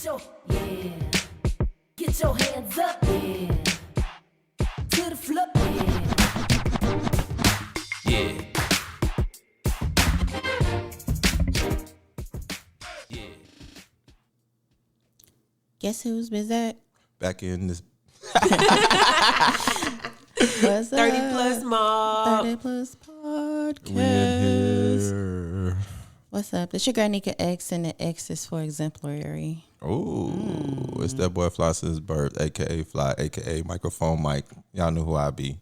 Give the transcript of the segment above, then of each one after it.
Get your hands up, yeah. To the floor, yeah. Guess who's been that? Back in this. What's 30 up? plus mob. 30 plus podcast. We in here. What's up? It's your girl Nika X, and the X is for exemplary. Oh, it's that boy Fly since birth, a.k.a. Fly, a.k.a. Microphone Mike. Y'all know who I be.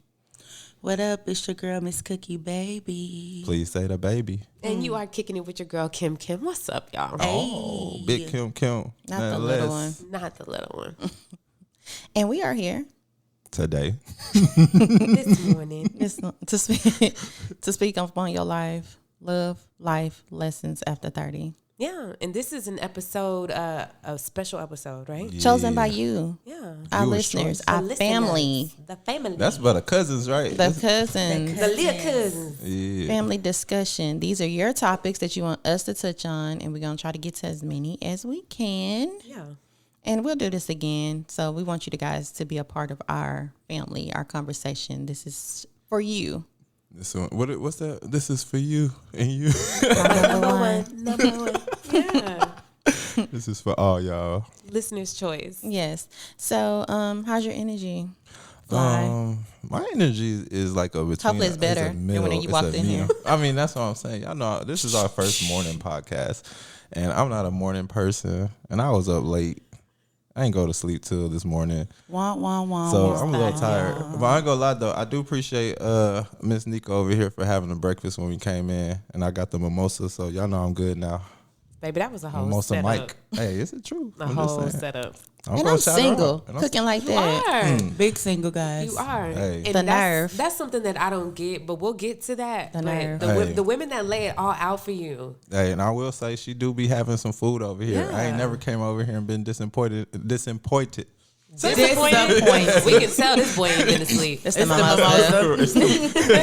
What up? It's your girl, Miss Cookie Baby. Please say the baby. And you are kicking it with your girl, Kim Kim. What's up, y'all? Oh, Big Kim Kim. Not the little one. Not the little one. And we are here Today. This morning. to speak upon your life, life lessons after 30. Yeah, and this is an episode, a special episode, right? Yeah. Chosen by you. Yeah. Our Viewers' listeners, choice. our The family, listeners, The family. That's about the cousins, right? the cousins, the little cousins. Yeah. family discussion. These are your topics that you want us to touch on, and we're going to try to get to as many as we can. Yeah. And we'll do this again. So we want you guys to be a part of our family, our conversation. This is for you. This one, what's that? This is for you and you. Number one. Yeah. This is for all y'all. Listener's choice. Yes. So how's your energy? Fly. My energy is like a between. Hopefully it's better a than middle, when you it's walked a in here. medium. I mean, that's what I'm saying. Y'all know this is our first morning podcast, and I'm not a morning person, and I was up late. I ain't go to sleep till this morning. Wah, wah, wah. So wah. I'm a little tired. But I ain't gonna lie though, I do appreciate Miss Nika over here for having the breakfast when we came in, and I got the mimosa, so y'all know I'm good now. Baby, that was a whole Mimosa setup. Mike. Hey, is it true? A I'm just whole saying. setup. And gonna I'm shout her single, out. And I'm- cooking like You that. are. Big single guys. You are. Hey. And The that's, nerve. That's something that I don't get, but we'll get to that. The But nerve. Hey. the women that lay it all out for you. Hey, and I will say she do be having some food over here. I ain't Yeah. never came over here and been disappointed. Disappointed. Disappointed. We can tell this boy ain't been asleep. It's the mimosa.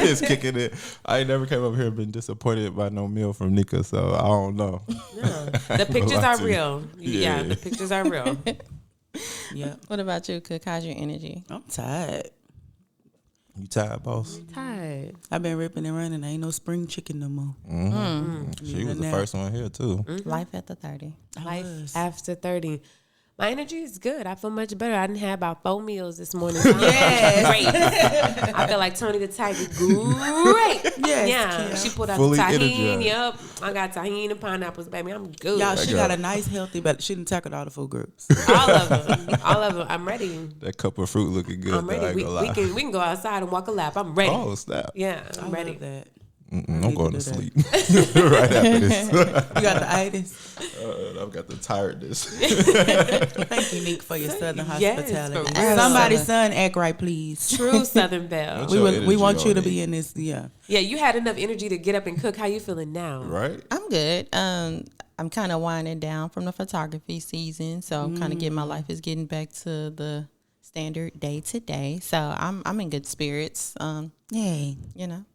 It's kicking it. I ain't never came over here and been disappointed by no meal from Nika, so I don't know. Yeah. The pictures lie are to you. real. Yeah, Yeah. the pictures are real. Yeah. What about you, Cook? How's your energy? I'm tired. You tired, boss? Tired. I've been ripping and running. Ain't no spring chicken no more. She was the first one here too. Life after 30. Life was. after 30. My energy is good. I feel much better. I didn't have about 4 meals this morning. So Yes. great. I feel like Tony the Tiger. Great. Yes, Yeah. Kim. She put out Fully the tahini. energized. Yep. I got tahini and pineapples, baby. I'm good. Y'all, she girl. got a nice, healthy, but she didn't tackle all the food groups. All of them. All of them. I'm ready. That cup of fruit looking good. I'm though, I ready. ain't We gonna lie. can go outside and walk a lap. I'm ready. Oh snap! Yeah, I I'm ready. love that. I'm need going to to do sleep right after this. You got the itis. I've got the tiredness. Thank you, Nick, for your southern Yes, hospitality. for real. Somebody's son, act right, please. True Southern Belle. What's We, your will, we energy want you on to it? be in this. Yeah. Yeah, you had enough energy to get up and cook. How you feeling now? Right? I'm good. I'm kind of winding down from the photography season, so I'm kind of getting my life is getting back to the standard day to day. So I'm in good spirits. Yay. You know,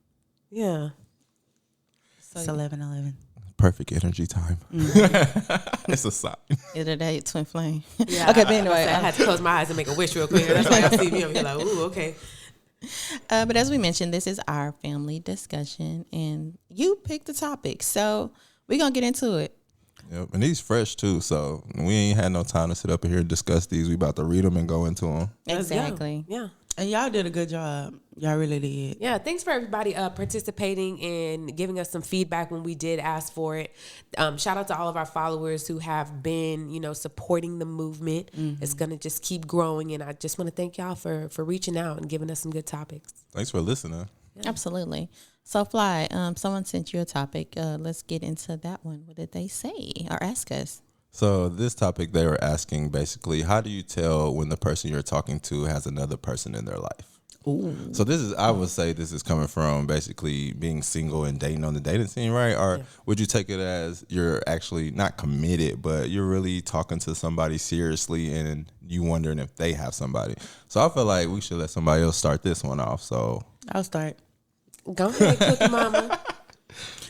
Yeah. It's 11:11. Perfect energy time. It's a sign. either day twin flame. Yeah, Okay, but anyway, I had to close my eyes and make a wish real quick. That's why y'all see me over here like, ooh, okay. But as we mentioned, this is our family discussion, and you picked the topic, so we're gonna get into it. Yep, and these fresh too, so we ain't had no time to sit up here and discuss these. We about to read them and go into them. Exactly. Yeah. And y'all did a good job. Y'all really did. Yeah, thanks for everybody participating and giving us some feedback when we did ask for it. Shout out to all of our followers who have been, supporting the movement. It's going to just keep growing, and I just want to thank y'all for reaching out and giving us some good topics. Thanks for listening. Absolutely. So, Fly, someone sent you a topic. Let's get into that one. What did they say or ask us? So this topic, they were asking basically, how do you tell when the person you're talking to has another person in their life? Ooh. So I would say this is coming from basically being single and dating on the dating scene, right? Or would you take it as you're actually not committed, but you're really talking to somebody seriously and you wondering if they have somebody? So I feel like we should let somebody else start this one off. So I'll start. Go ahead, Cookie Mama.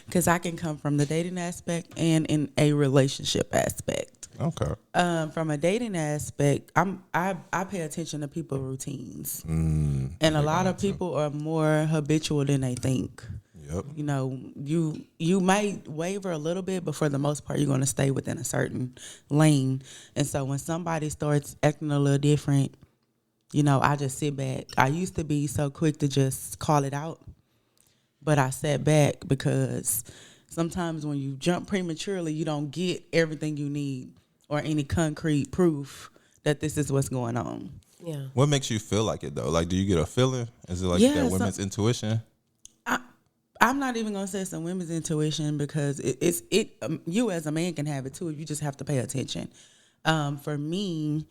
Because I can come from the dating aspect and in a relationship aspect. Okay. From a dating aspect, I pay attention to people's routines, and a lot of people are more habitual than they think. Yep. You know, you might waver a little bit, but for the most part, you're going to stay within a certain lane. And so when somebody starts acting a little different, you know, I just sit back. I used to be so quick to just call it out, but I sat back because sometimes when you jump prematurely, you don't get everything you need or any concrete proof that this is what's going on. Yeah. What makes you feel like it though? Like, do you get a feeling? Is it like Yeah, that women's intuition? I'm not even gonna say it's some women's intuition because you as a man can have it too. You just have to pay attention. For me,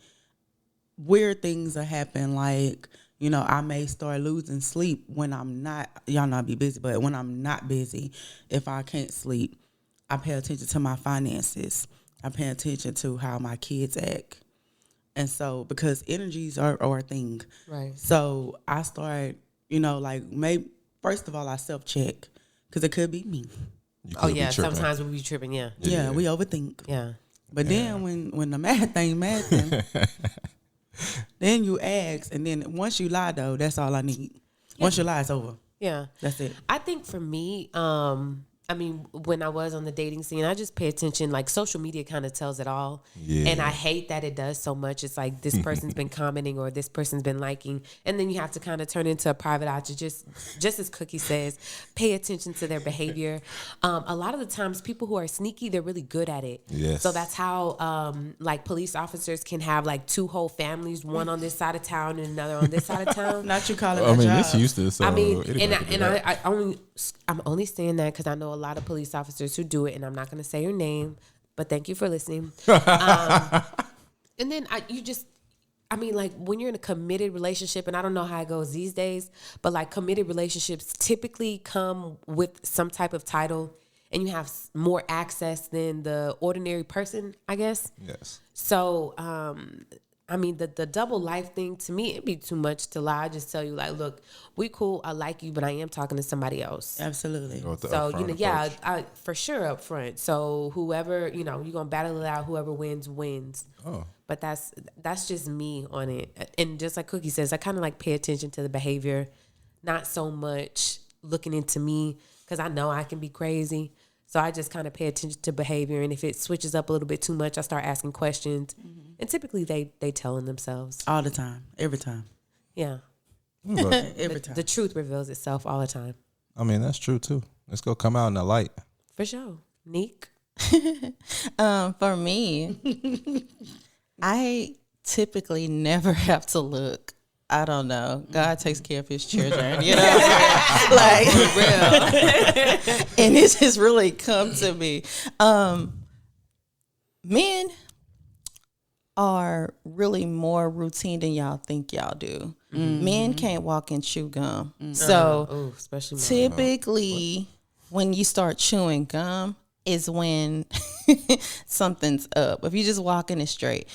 weird things are happen. Like, you know, I may start losing sleep when I'm not. Y'all know I be busy, but when I'm not busy, if I can't sleep, I pay attention to my finances. I pay attention to how my kids act, and so because energies are a thing, Right. So I start, you know, like maybe. First of all, I self-check because it could be me. You Oh could be yeah. tripping. Sometimes we be tripping. Yeah. Yeah, we overthink. Yeah. But then when the math ain't mathing, then you ask, and then once you lie though, that's all I need. Once you lie, it's over. Yeah. That's it. I think for me, I mean, when I was on the dating scene, I just pay attention. Like social media kind of tells it all. Yeah. And I hate that it does so much. It's like this person's been commenting or this person's been liking. And then you have to kind of turn into a private eye to just as Cookie says, pay attention to their behavior. A lot of the times people who are sneaky, they're really good at it. Yes. So that's how like police officers can have like two whole families, one on this side of town and another on this side of town. Not you call it. I mean, job. it's used to. So I mean, anybody can do that. I'm only saying that because I know a lot of police officers who do it, and I'm not going to say your name, but thank you for listening. And then I mean, like when you're in a committed relationship, and I don't know how it goes these days, but like committed relationships typically come with some type of title, and you have more access than the ordinary person, I guess. Yes. So, I mean, the double life thing, to me, it'd be too much to lie. I just tell you, like, look, we cool. I like you, but I am talking to somebody else. Absolutely. Go with the So, upfront yeah, approach. for sure up front. So whoever, you're going to battle it out. Whoever wins. Oh. But that's just me on it. And just like Cookie says, I kind of like pay attention to the behavior, not so much looking into me because I know I can be crazy. So I just kind of pay attention to behavior. And if it switches up a little bit too much, I start asking questions. Mm-hmm. And typically they telling themselves. All the time. Every time. Yeah. But, Every time. The truth reveals itself all the time. I mean, that's true too. Let's go come out in the light. For sure. Neek? For me, I typically never have to look. I don't know. God takes care of his children, you know what I'm saying? Like, for real. And this has really come to me. Men are really more routine than y'all think y'all do. Mm-hmm. Men can't walk and chew gum. Mm-hmm. So especially typically when you start chewing gum is when something's up. If you just walking it straight.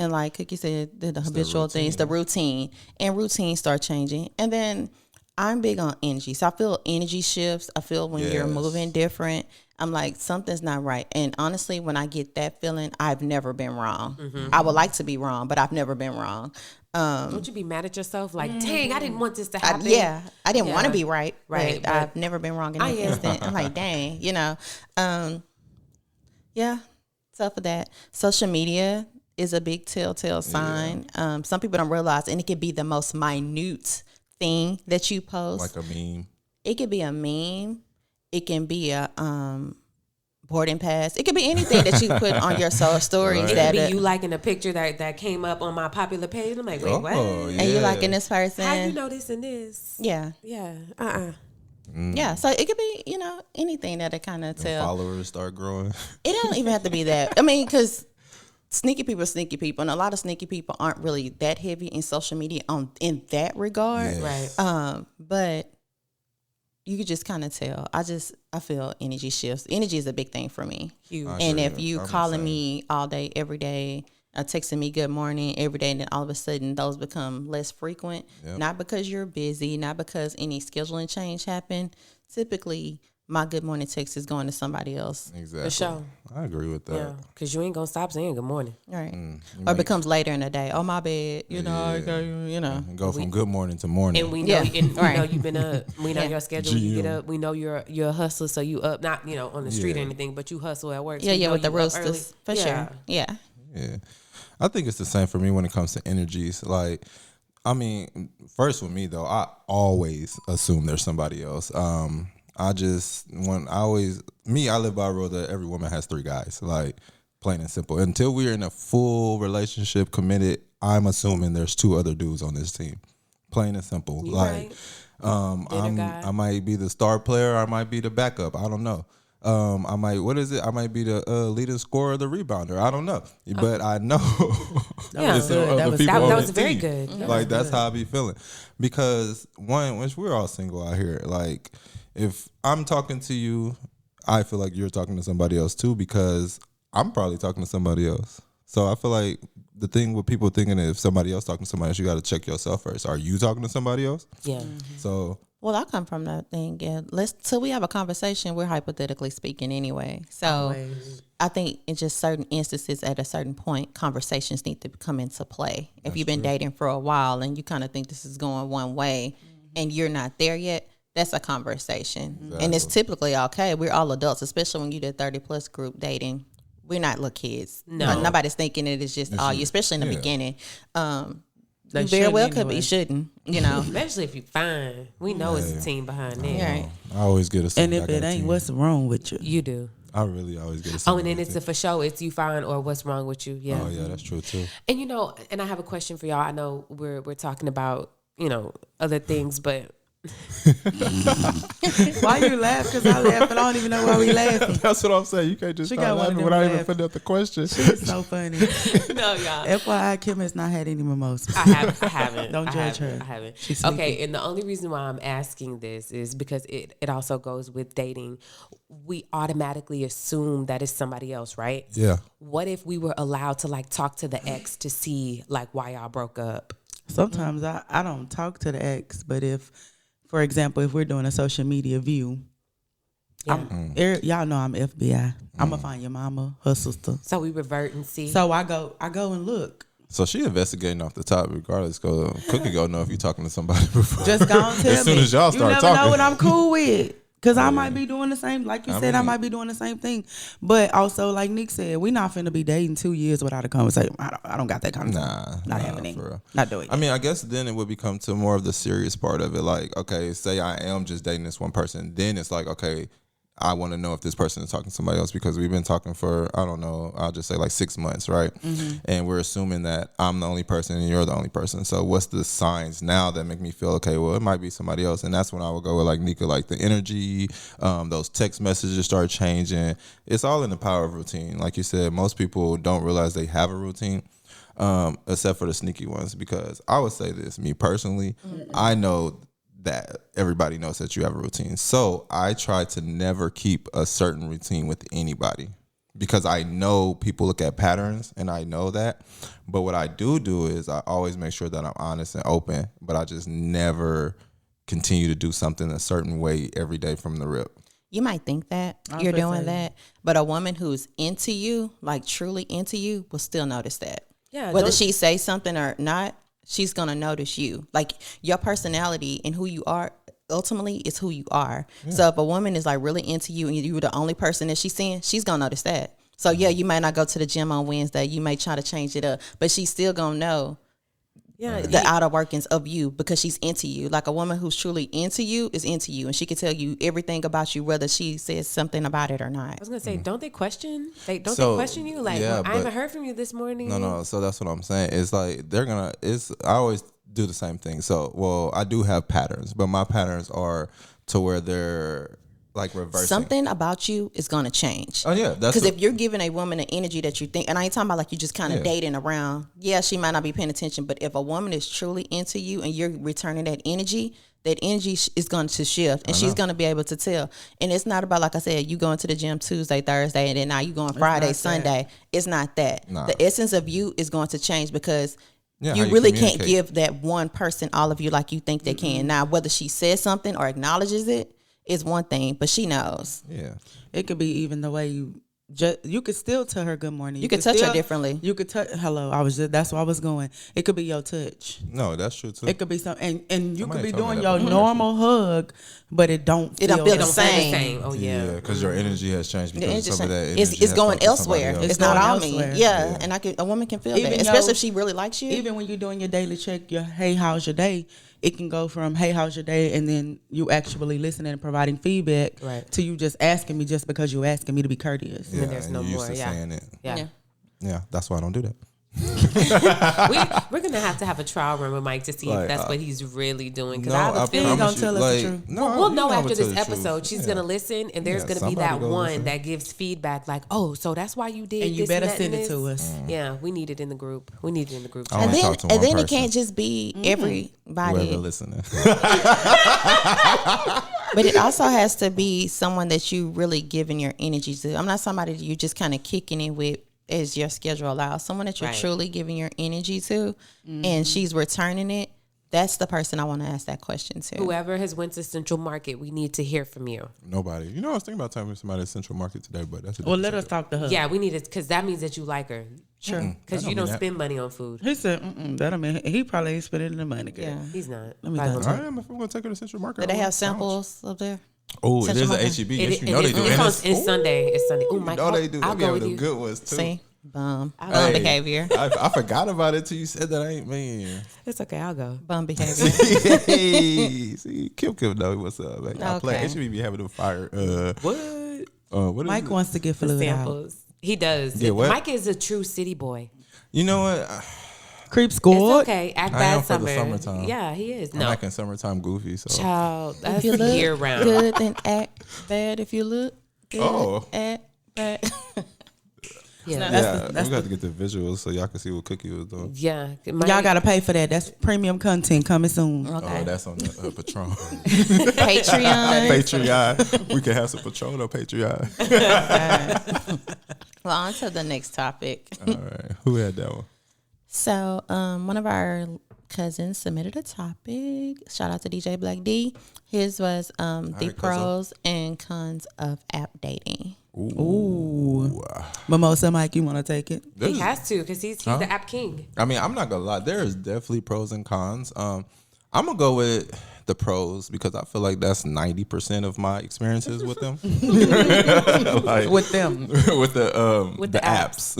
And like Cookie said, the habitual things, the routine, and routines start changing. And then I'm big on energy. So I feel energy shifts. I feel when you're moving different. I'm like, something's not right. And honestly, when I get that feeling, I've never been wrong. Mm-hmm. I would like to be wrong, but I've never been wrong. Don't you be mad at yourself? Like, dang, I didn't want this to happen. I didn't want to be right. Right. But I've never been wrong in that instant. I'm like, dang, you know. Yeah. So for that, social media is a big telltale sign. Yeah. Some people don't realize, and it could be the most minute thing that you post. Like a meme. It could be a meme. It can be a boarding pass. It could be anything that you put on your social stories. Right. It could be you liking a picture that came up on my popular page. I'm like, wait, what? Yeah. And you liking this person. How you know this and this? Yeah. Yeah. Yeah, so it could be, you know, anything that it kind of tell. Followers start growing. It don't even have to be that. I mean, because sneaky people are sneaky people, and a lot of sneaky people aren't really that heavy in social media in that regard. Yes. Right. But you could just kind of tell. I feel energy shifts. Energy is a big thing for me. Huge. And if you calling me all day, every day, texting me good morning every day, and then all of a sudden those become less frequent, not because you're busy, not because any scheduling change happened. Typically, my good morning text is going to somebody else. Exactly. For sure. I agree with that. Yeah, because you ain't gonna stop saying good morning. Right. Or it becomes later in the day. Oh, my bad. You know, I got you know. And go from good morning to morning. And we know, Yeah. and we Right. know you've been up. We know Yeah. your schedule. When you get GM. up. We know you're a hustler, so you up. Not on the street or Yeah. anything, but you hustle at work. So Yeah, we yeah, know with the you up early. roosters. For sure. Yeah. Yeah. I think it's the same for me when it comes to energies. Like, I mean, first with me though, I always assume there's somebody else. I live by a rule that every woman has 3 guys. Like, plain and simple. Until we're in a full relationship, committed, I'm assuming there's 2 other dudes on this team. Plain and simple. You like, right. Guy. I might be the star player. I might be the backup. I don't know. I might be the leading scorer, the rebounder. I don't know, but I know Yeah. it's the That other was- people that on was the very team. good. That Like, that's how I be feeling, because once we're all single out here, like, if I'm talking to you, I feel like you're talking to somebody else too, because I'm probably talking to somebody else. So I feel like the thing with people thinking that if somebody else talking to somebody else, you got to check yourself first. Are you talking to somebody else? Yeah. So Well, I come from that thing. Yeah, till we have a conversation, we're hypothetically speaking anyway. So Always. I think in just certain instances, at a certain point, conversations need to come into play. If you've been dating for a while and you kind of think this is going one way, and you're not there yet, that's a conversation, and it's typically okay. We're all adults, especially when you're the 30+ group dating. We're not little kids. No. Nobody's thinking it is just all you, especially in the beginning. They You very well shouldn't could be, anyway. shouldn't, you know. Especially if you fine. We know it's a team behind that. Right. I always get a And if it ain't, what's wrong with you? You do. I really always get a Oh, and then it's a for sure. It's you fine or what's wrong with you. Yeah. Oh yeah, that's true too. And and I have a question for y'all. I know we're talking about other things, but Why you laugh? Because I laugh, and I don't even know why we laughing. That's what I'm saying. You can't just She start got one of laughing them without even laugh. putting up the question. It's so funny. no, y'all. FYI, Kim has not had any mimosas. I haven't. Don't I judge haven't. her. I haven't. She's sleeping. Okay, and the only reason why I'm asking this is because it also goes with dating. We automatically assume that it's somebody else, right? Yeah. What if we were allowed to talk to the ex to see why y'all broke up? Sometimes I don't talk to the ex, but if, for example, if we're doing a social media view, y'all know I'm FBI. I'm gonna find your mama, her sister. So we revert and see. So I go and look. So she investigating off the top, regardless. Cookie go know if you talking to somebody before. Just go and tell me. As soon as y'all start you never talking. know what I'm cool with. Because I might be doing the same, like you said, I might be doing the same thing. But also, like Nick said, we not finna be dating 2 years without a conversation. I don't got that conversation. Not happening. for real. Not doing it. I mean, I guess then it would become to more of the serious part of it. Like, okay, say I am just dating this one person. Then it's like, okay, I want to know if this person is talking to somebody else, because we've been talking for, I don't know, I'll just say 6 months, right? And we're assuming that I'm the only person and you're the only person. So what's the signs now that make me feel, okay, well, it might be somebody else? And that's when I would go with Nika, the energy, those text messages start changing. It's all in the power of routine. Like you said, most people don't realize they have a routine. Except for the sneaky ones, because I would say this, me personally, I know that everybody knows that you have a routine. So I try to never keep a certain routine with anybody, because I know people look at patterns and I know that. But what I do is I always make sure that I'm honest and open, but I just never continue to do something a certain way every day from the rip. You might think that you're doing that, but a woman who's into you, truly into you, will still notice that. Yeah, Whether she says something or not, she's going to notice you. Your personality and who you are, ultimately, is who you are. Yeah. So if a woman is really into you and you're the only person that she's seeing, she's going to notice that. So yeah, you might not go to the gym on Wednesday. You may try to change it up, but she's still going to know the outer workings of you, because she's into you. Like, a woman who's truly into you is into you, and she can tell you everything about you, whether she says something about it or not. I was gonna say, don't they question? They question you? I but haven't heard from you this morning. No. So that's what I'm saying. It's I always do the same thing. So, well, I do have patterns, but my patterns are to where they're reversing. Something about you is going to change. Oh yeah, because if you're giving a woman an energy that you think, and I ain't talking about you just kind of dating around. Yeah, she might not be paying attention, but if a woman is truly into you and you're returning that energy is going to shift, and she's going to be able to tell. And it's not about, like I said, you going to the gym Tuesday, Thursday, and then now you going Friday, Sunday. It's not that. Nah. The essence of you is going to change, because you how really can't communicate. give that one person all of you like you think they can. Now, whether she says something or acknowledges it is one thing, but she knows. Yeah. It could be even the way you could still tell her good morning. You could touch her still- differently. You could touch. Hello, that's where I was going. It could be your touch. No, that's true too. It could be something, and you Somebody could be told me doing that your before, normal hug, but it don't It don't feel feel the the same. Same. Oh yeah. because your energy has changed The because energy some of that change- energy it's has going gone to somebody elsewhere. else. It's not going on elsewhere. me. Yeah, and a woman can feel Even that, though- especially if she really likes you. Even when you're doing your daily check, your hey, how's your day? It can go from hey, how's your day, and then you actually listening and providing feedback Right. to you just asking me just because you asking me to be courteous. Yeah, there's and no you're used more, to yeah. saying it. Yeah. Yeah, that's why I don't do that. We're gonna have to have a trial run with Mike to see Like, if that's what he's really doing. Because No, I have a I feeling gonna promise you, tell us the like, truth. no, we'll you know I would after tell this the truth. episode. She's Yeah. gonna listen, and there's Yeah, gonna be somebody that gonna one listen. that gives feedback, like, "Oh, so that's why you did." And you this better that, send and it to this. us. Yeah, we need it in the group. We need it in the group. I chat. And only then, talk to and one then it person. can't just be everybody. Whoever listening. But it also has to be someone that you really giving your energy to. I'm not somebody that you just kind of kicking it with as your schedule allows. Someone that you're Right. truly giving your energy to, and she's returning it. That's the person I want to ask that question to. Whoever has went to Central Market, we need to hear from you. Nobody. You know, I was thinking about telling somebody at Central Market today, but that's a Well, different let us subject. talk to her. Yeah, we need it because that means that you like her. Sure. Because That you don't don't mean that. spend money on food. He said, that don't mean he probably ain't spending the money. Girl. Yeah. He's not. Let me Probably go gonna I am if I'm going to take her to Central Market. Do they I have want sandwich. samples up there? Oh, it Central is an Market? HEB. It- Yes, you it- know they it- do. It's, And on, it's- it's Sunday. It's Sunday. Oh, you Mike, know they do. I'll They be go having with the you. good ones too. See, bum Hey, behavior, I forgot about it till you said that. I ain't man. It's okay. I'll go. bum behavior. Hey, see, Kim know what's up. Man. I play. Okay. HEB be having them fire. What? What is Mike it? wants to get The fluid out. samples. He does. Yeah, what? Mike is a true city boy. You know what? Creep It's squad. okay. Act I bad am for the summer. summertime. Yeah, he is. I'm No, like in summertime goofy. So child, that's If you look year round. good, then act bad. If you look good, Oh. act bad. Yeah, yeah, we got to get the visuals so y'all can see what Cookie was doing. yeah. Y'all got to pay for that. That's premium content coming soon. Okay. Oh, that's on the Patron. Patreon. Patreon. We can have some Patron on Patreon. Well, on to the next topic. All right. Who had that one? So, one of our cousins submitted a topic. Shout out to DJ Black D. His was the cousin. pros and cons of app dating. Ooh. Mimosa Mike, you want to take it? This He is- has to because he's the app king. I mean, I'm not gonna lie. There is definitely pros and cons. I'm gonna go with the pros because I feel like that's 90% of my experiences with them. Like, With them. with the With the the apps,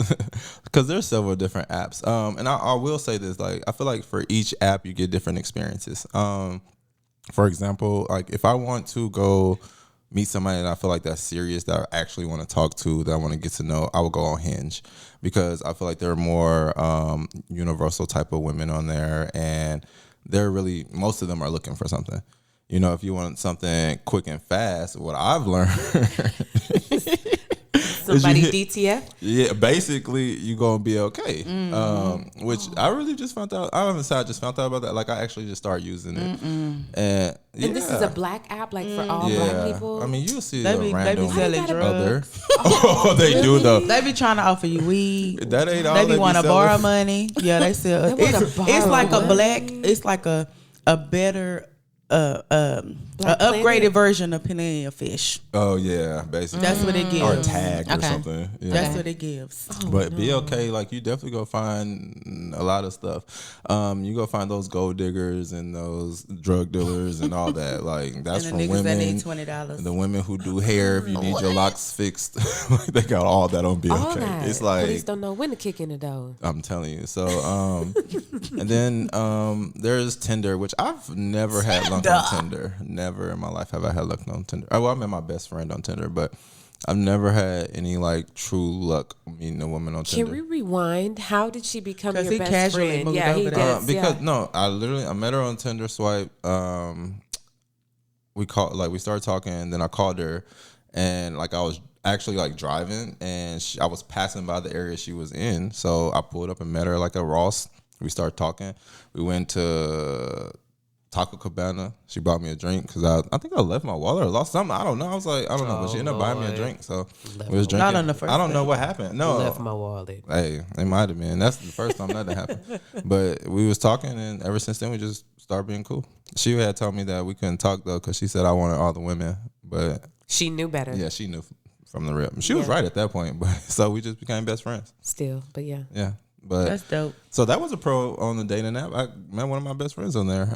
because there's several different apps. And I will say this: like, I feel like for each app you get different experiences. For example, like if I want to go meet somebody that I feel like that's serious, that I actually want to talk to, that I want to get to know, I will go on Hinge because I feel like there are more universal type of women on there, and they're really, most of them are looking for something. You know, if you want something quick and fast, what I've learned, Somebody hit- DTF. yeah, basically you gonna be okay. Which I really just found out. I haven't said I just found out about that. Like I actually just started using it, and And this is a black app, like for all black people. I mean, you'll see They a be- they be random selling other. drugs. Oh, they do though. They be trying to offer you weed. That ain't all. They be be want to selling. borrow money. Yeah, they sell. They wanna It's borrow like a what? black. It's like a better Black upgraded Planet? version of Panini Fish. Oh yeah, basically. That's what it gives. Or tag or Okay. something. Yeah. That's what it gives. But be okay, like you definitely go find a lot of stuff. You go find those gold diggers and those drug dealers and all that. Like that's And for the niggas women. that need $20. The women who do hair, if you need your locks fixed, like they got all that on Be all Okay. that. It's like Police don't know when to kick in the door. I'm telling you. So, and then there's Tinder, which I've never had luck on Tinder. Never in my life have I had luck on Tinder. Well, I met my best friend on Tinder, but I've never had any like true luck meeting a woman on Tinder. Can we rewind? How did she become 'Cause your he best casually friend? moved Yeah, he over did. there. Because no, I met her on Tinder swipe. We started talking, and then I called her, and like I was actually like driving, and I was passing by the area she was in, so I pulled up and met her like at Ross. We started talking. We went to Taco Cabana. She bought me a drink because I think I left my wallet or lost something. I don't know. I was like, I don't know, but she ended up buying me a drink. So we was drinking. Not on the first I don't know date. what happened. No, Left my wallet. hey, it might have been. That's the first time that happened. But we was talking, and ever since then we just started being cool. She had told me that we couldn't talk though because she said I wanted all the women, but She knew better. yeah, she knew from the rip. She was right at that point, but so we just became best friends. Still, but yeah. Yeah, but That's dope. So that was a pro on the dating app. I met one of my best friends on there.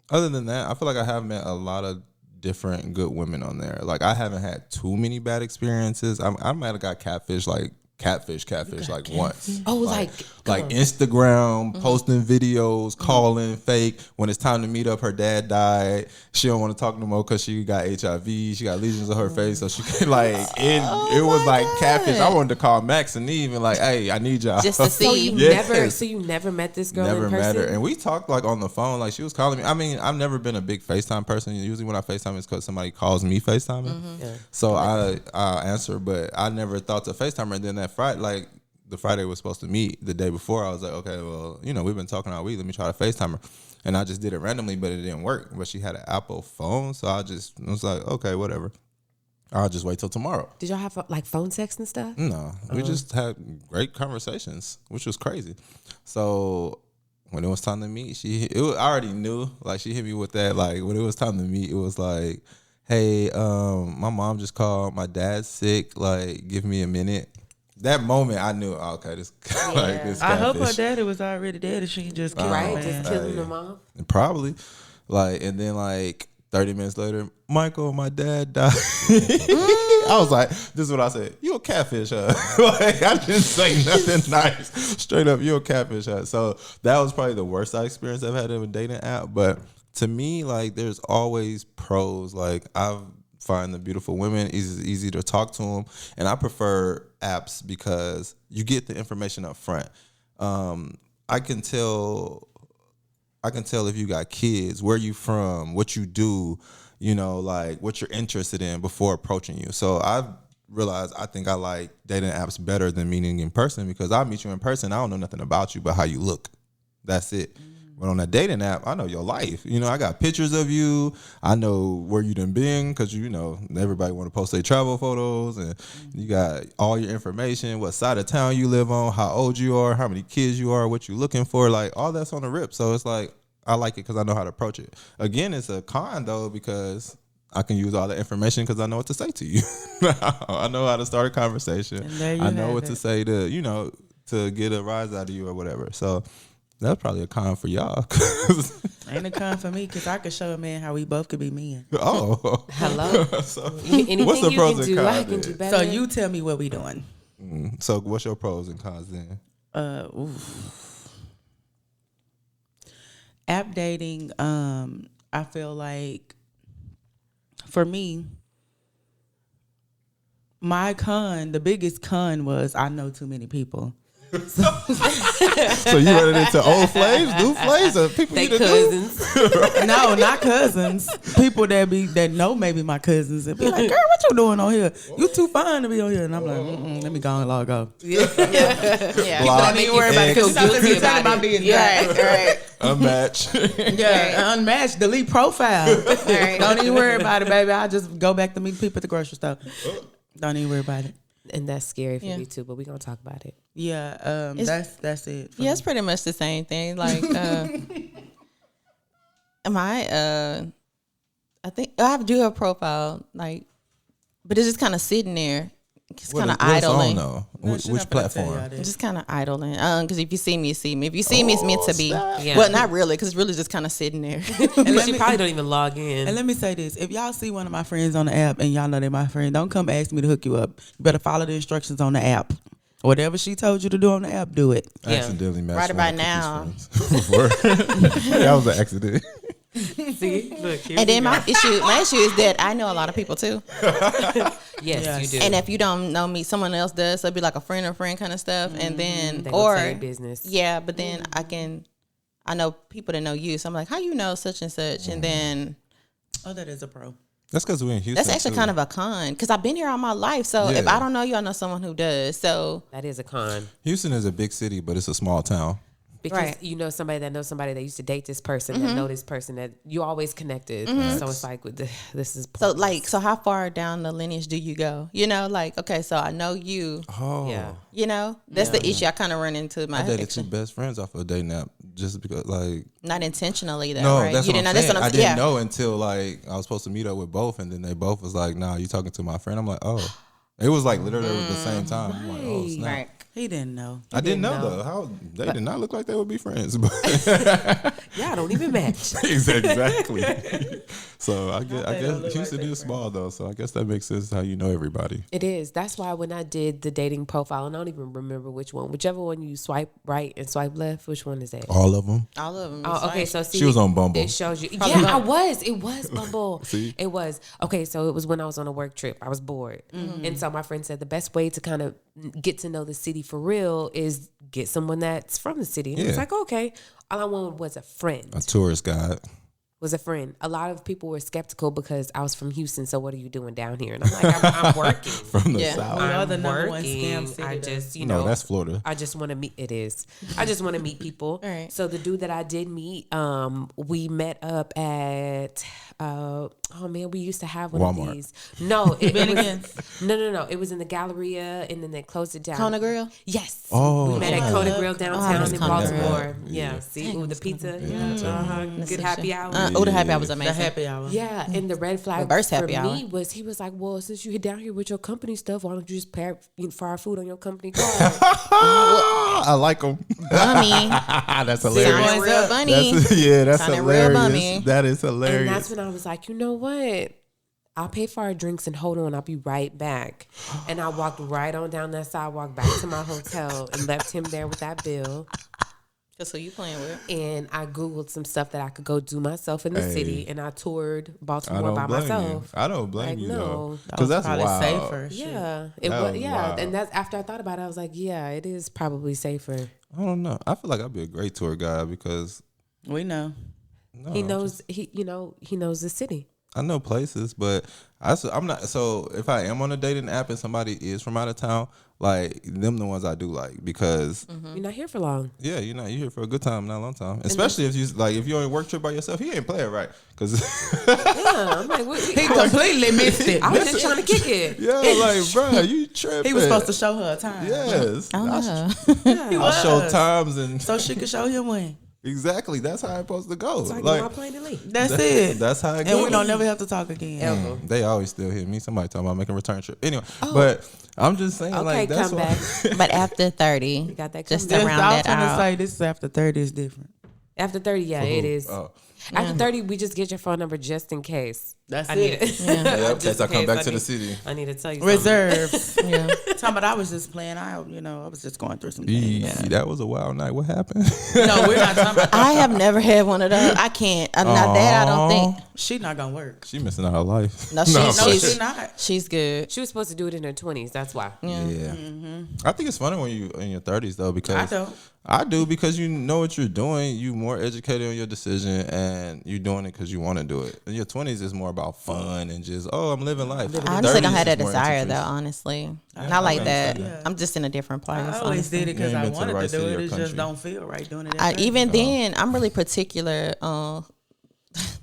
Other than that, I feel like I have met a lot of different good women on there. Like I haven't had too many bad experiences. I might have got catfish like once. Oh, like Instagram posting videos, calling fake. When it's time to meet up, her dad died. She don't want to talk no more because she got HIV. She got lesions on her face, so she could it was like catfish. I wanted to call Max and Eve and like, hey, I need y'all. Just to see. You never met this girl Never in person? met her, and we talked like on the phone. Like she was calling me. I mean, I've never been a big FaceTime person. Usually when I FaceTime, it's because somebody calls me FaceTiming. So I answer, but I never thought to FaceTime her. And then that Friday, like the Friday we were supposed to meet the day before, I was like, okay, well, we've been talking all week. Let me try to FaceTime her. And I just did it randomly, but it didn't work. But she had an Apple phone, so I was like, okay, whatever. I'll just wait till tomorrow. Did y'all have like phone sex and stuff? No, we just had great conversations, which was crazy. So when it was time to meet, I already knew. Like she hit me with that. Like when it was time to meet, it was like, hey, my mom just called. My dad's sick. Like, give me a minute. That moment, I knew, okay, this this. I hope her catfish. daddy was already dead and she just killed Right, him. just killing the mom. Probably. And then 30 minutes later, Michael, my dad died. I was like, this is what I said. You a catfish, huh? I didn't say nothing nice. Straight up, you a catfish, huh? So that was probably the worst experience I've had in a dating app. But to me, there's always pros. I find the beautiful women, easy to talk to them. And I prefer apps because you get the information up front. I can tell if you got kids, where you from, what you do, what you're interested in before approaching you. So I've realized I think I like dating apps better than meeting in person because I'll meet you in person. I don't know nothing about you but how you look. That's it. But on that dating app, I know your life. I got pictures of you. I know where you done been because, everybody want to post their travel photos. And you got all your information, what side of town you live on, how old you are, how many kids you are, what you looking for. All that's on the rip. So it's I like it because I know how to approach it. Again, it's a con, though, because I can use all the information because I know what to say to you. I know how to start a conversation. I know what to say to, to get a rise out of you or whatever. So that's probably a con for y'all. Ain't a con for me because I could show a man how we both could be men. Oh. Hello. So, anything what's the you pros can and do, cons I can then? do better. So you tell me what we doing. So what's your pros and cons then? App dating, I feel like for me, the biggest con was I know too many people. So you running into old flames, new flames, or people They you done cousins. No, not cousins. People that know maybe my cousins and be like, girl, what you doing on here? You too fine to be on here. And I'm like, let me go and log off. Yeah. Don't even worry about it because guilty it's none of my about it. business. Right. Unmatch. Yeah, unmatched, delete profile. Right. Don't even worry about it, baby. I just go back to meet people at the grocery store. Don't even worry about it. And that's scary for me too, but we're going to talk about it. Yeah, that's it. Yeah, it's pretty much the same thing. I think I do have a profile, but it's just kind of sitting there. It's kind of idling. Which platform? Just kind of idling. Because if you see me, you see me. If you see me, it's meant to be. Yeah. Well, not really, because it's really just kind of sitting there. And she probably don't even log in. And let me say this. If y'all see one of my friends on the app and y'all know they're my friend, don't come ask me to hook you up. You better follow the instructions on the app. Whatever she told you to do on the app, do it. I accidentally matched Right one about of Cookie's friends. That was an accident. See? Look, here And we then go. my issue is that I know a lot of people too. Yes, you do. And if you don't know me, someone else does. So it'd be like a friend or friend kind of stuff. And then, They gonna tell your business. Yeah, but then I know people that know you. So I'm like, how you know such and such? And then Oh, that is a pro. That's because we're in Houston. that's actually too. kind of a con because I've been here all my life. So if I don't know you, I know someone who does. So That is a con. Houston is a big city, but it's a small town. Because Right. you know somebody that knows somebody that used to date this person, that know this person, that you always connected. So it's like, this is pointless. so how far down the lineage do you go? Okay, so I know you. Oh, Yeah. That's the issue I kind of run into. I dated two best friends off of a dating app just because, Not intentionally though, no, right? that's You what I'm didn't know. saying. That's what I'm I didn't yeah. know until I was supposed to meet up with both, and then they both was like, "Nah, you talking to my friend?" I'm like, "Oh, It was like literally at the same time. I'm like, oh, snap. Right. He didn't know. I didn't know know. though. How they did not look like they would be friends. But Y'all don't even match. exactly. So I they don't guess look like Houston they is small though. So I guess that makes sense how you know everybody. It is. That's why when I did the dating profile, and I don't even remember which one, whichever one you swipe right and swipe left, which one is that? All of them. All of them. Oh, okay. So see, She was on Bumble. It shows you. Yeah, I was. It was Bumble. See? It was. Okay, so it was when I was on a work trip. I was bored, and so my friend said the best way to kind of get to know the city for real is get someone that's from the city. And I was Yeah. like, okay. All I wanted was a friend. A tourist guide. Was a friend. A lot of people were skeptical because I was from Houston. So what are you doing down here? And I'm like, I'm working. From the Yeah. south. We are the I'm number one working. scam city, I though. just, you No, know, that's Florida. I just want to meet. It is. I just want to meet people. All right. So the dude that I did meet, we met up at. Oh man, we used to have one Walmart. of these. No, it was, Bennigan's. no. It was in the Galleria, and then they closed it down. Kona Grill. Yes. Oh, we met yeah. at Kona Grill downtown miss in Kona Grill. Baltimore. Yeah. Yeah. See, ooh, the pizza. Yeah. Good happy hour. The happy hour was The amazing. happy hour. Yeah, and the red flag Reverse for happy me hour. was he was like, well, since you hit down here with your company stuff, why don't you just pay for our food on your company card? I like them. Bummy. That's hilarious. Sounding real bunny. That's Sounding real hilarious. bummy. That is And hilarious. that's when I was like, you know what? I'll pay for our drinks and hold on, I'll be right back. And I walked right on down that sidewalk back to my hotel and left him there with that bill. That's who you playing with. And I Googled some stuff that I could go do myself in the Hey. city, and I toured I Baltimore don't by blame myself. you. I don't blame Like, you no. though, That because was that's probably wild. safer. Shit. Yeah, it That was. was Yeah, wild. and that's after I thought about it. I was like, yeah, it is probably safer. I don't know. I feel like I'd be a great tour guide because We know. no, He knows. He knows the city. I know places, but I'm not. So if I am on a dating app and somebody is from out of town, like them, the ones I do like because You're not here for long. yeah, you're here for a good time, not a long time. Especially if you're on a work trip by yourself, he ain't playing right because Yeah, I'm like, He completely missed it. I was just trying to kick it. yeah, like bro, you tripping. He was supposed to show her a time. Yes, Oh, I show was. times and So she could show him when. exactly that's how it's supposed to go. So I can Like go out playing the league. That's it. that's how it And we goes. don't never have to talk again. Ever. They always still hit me. Somebody talking about making a return trip. Anyway, but I'm just saying, Okay, like that's come why. back. But after 30, got that just comeback. to round I was that gonna out. say this is after 30 is different. After 30, yeah, it is. Oh, After 30, we just get your phone number just in case. That's I it. need it. yeah. In case I come back to the need- city. I need to tell you something. Reserves. Yeah. Talking about I was just playing out, I was just going through some Eee, things. that was a wild night. What happened? No, we're not talking about I have never had one of those. I can't. Not that I don't think. She not gonna work. She missing out her life. No, No, she's she not. she's good. She was supposed to do it in her 20s. That's why. Yeah. I think it's funny when you in your 30s though because I don't. I do because you know what you're doing. You more educated on your decision and you're doing it because you want to do it. In your 20s, it's more about fun and just I'm living life. I honestly don't 30s have that is more desire though. introduced. Honestly, not like that. Yeah. I'm just in a different place. I always honestly. did it because You ain't I been to the wanted right to do city it. or It just country. don't feel right doing it. At 30. Even then, I'm really particular on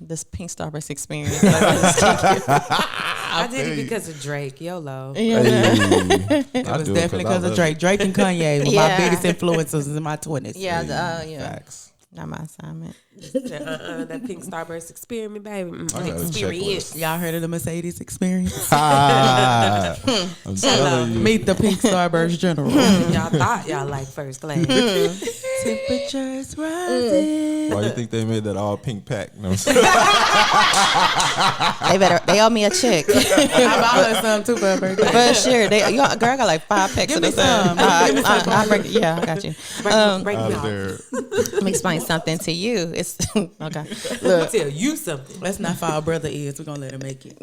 this Pink Starburst experience. I did it because of Drake. YOLO. Yeah. It It was definitely because of Drake. Drake and Kanye were Yeah. my biggest influences in my 20s. Yeah, yeah. Facts. Not my assignment. That Pink Starburst experiment, baby. I got a checklist. Y'all heard of the Mercedes experience? I'm telling you. Meet the Pink Starburst General. Y'all thought y'all like first class. Temperatures rising. Why you think they made that all pink pack? No, I'm saying? They owe me a check. I bought her some too for her birthday. But sure, girl, I got like 5 packs Give of me this. some. Give me some. I break, yeah, I got you. Break me Out off. there. Let me explain something to you. It's okay. Let Look, me tell you something. Let's not file brother is. We're going to let him make it.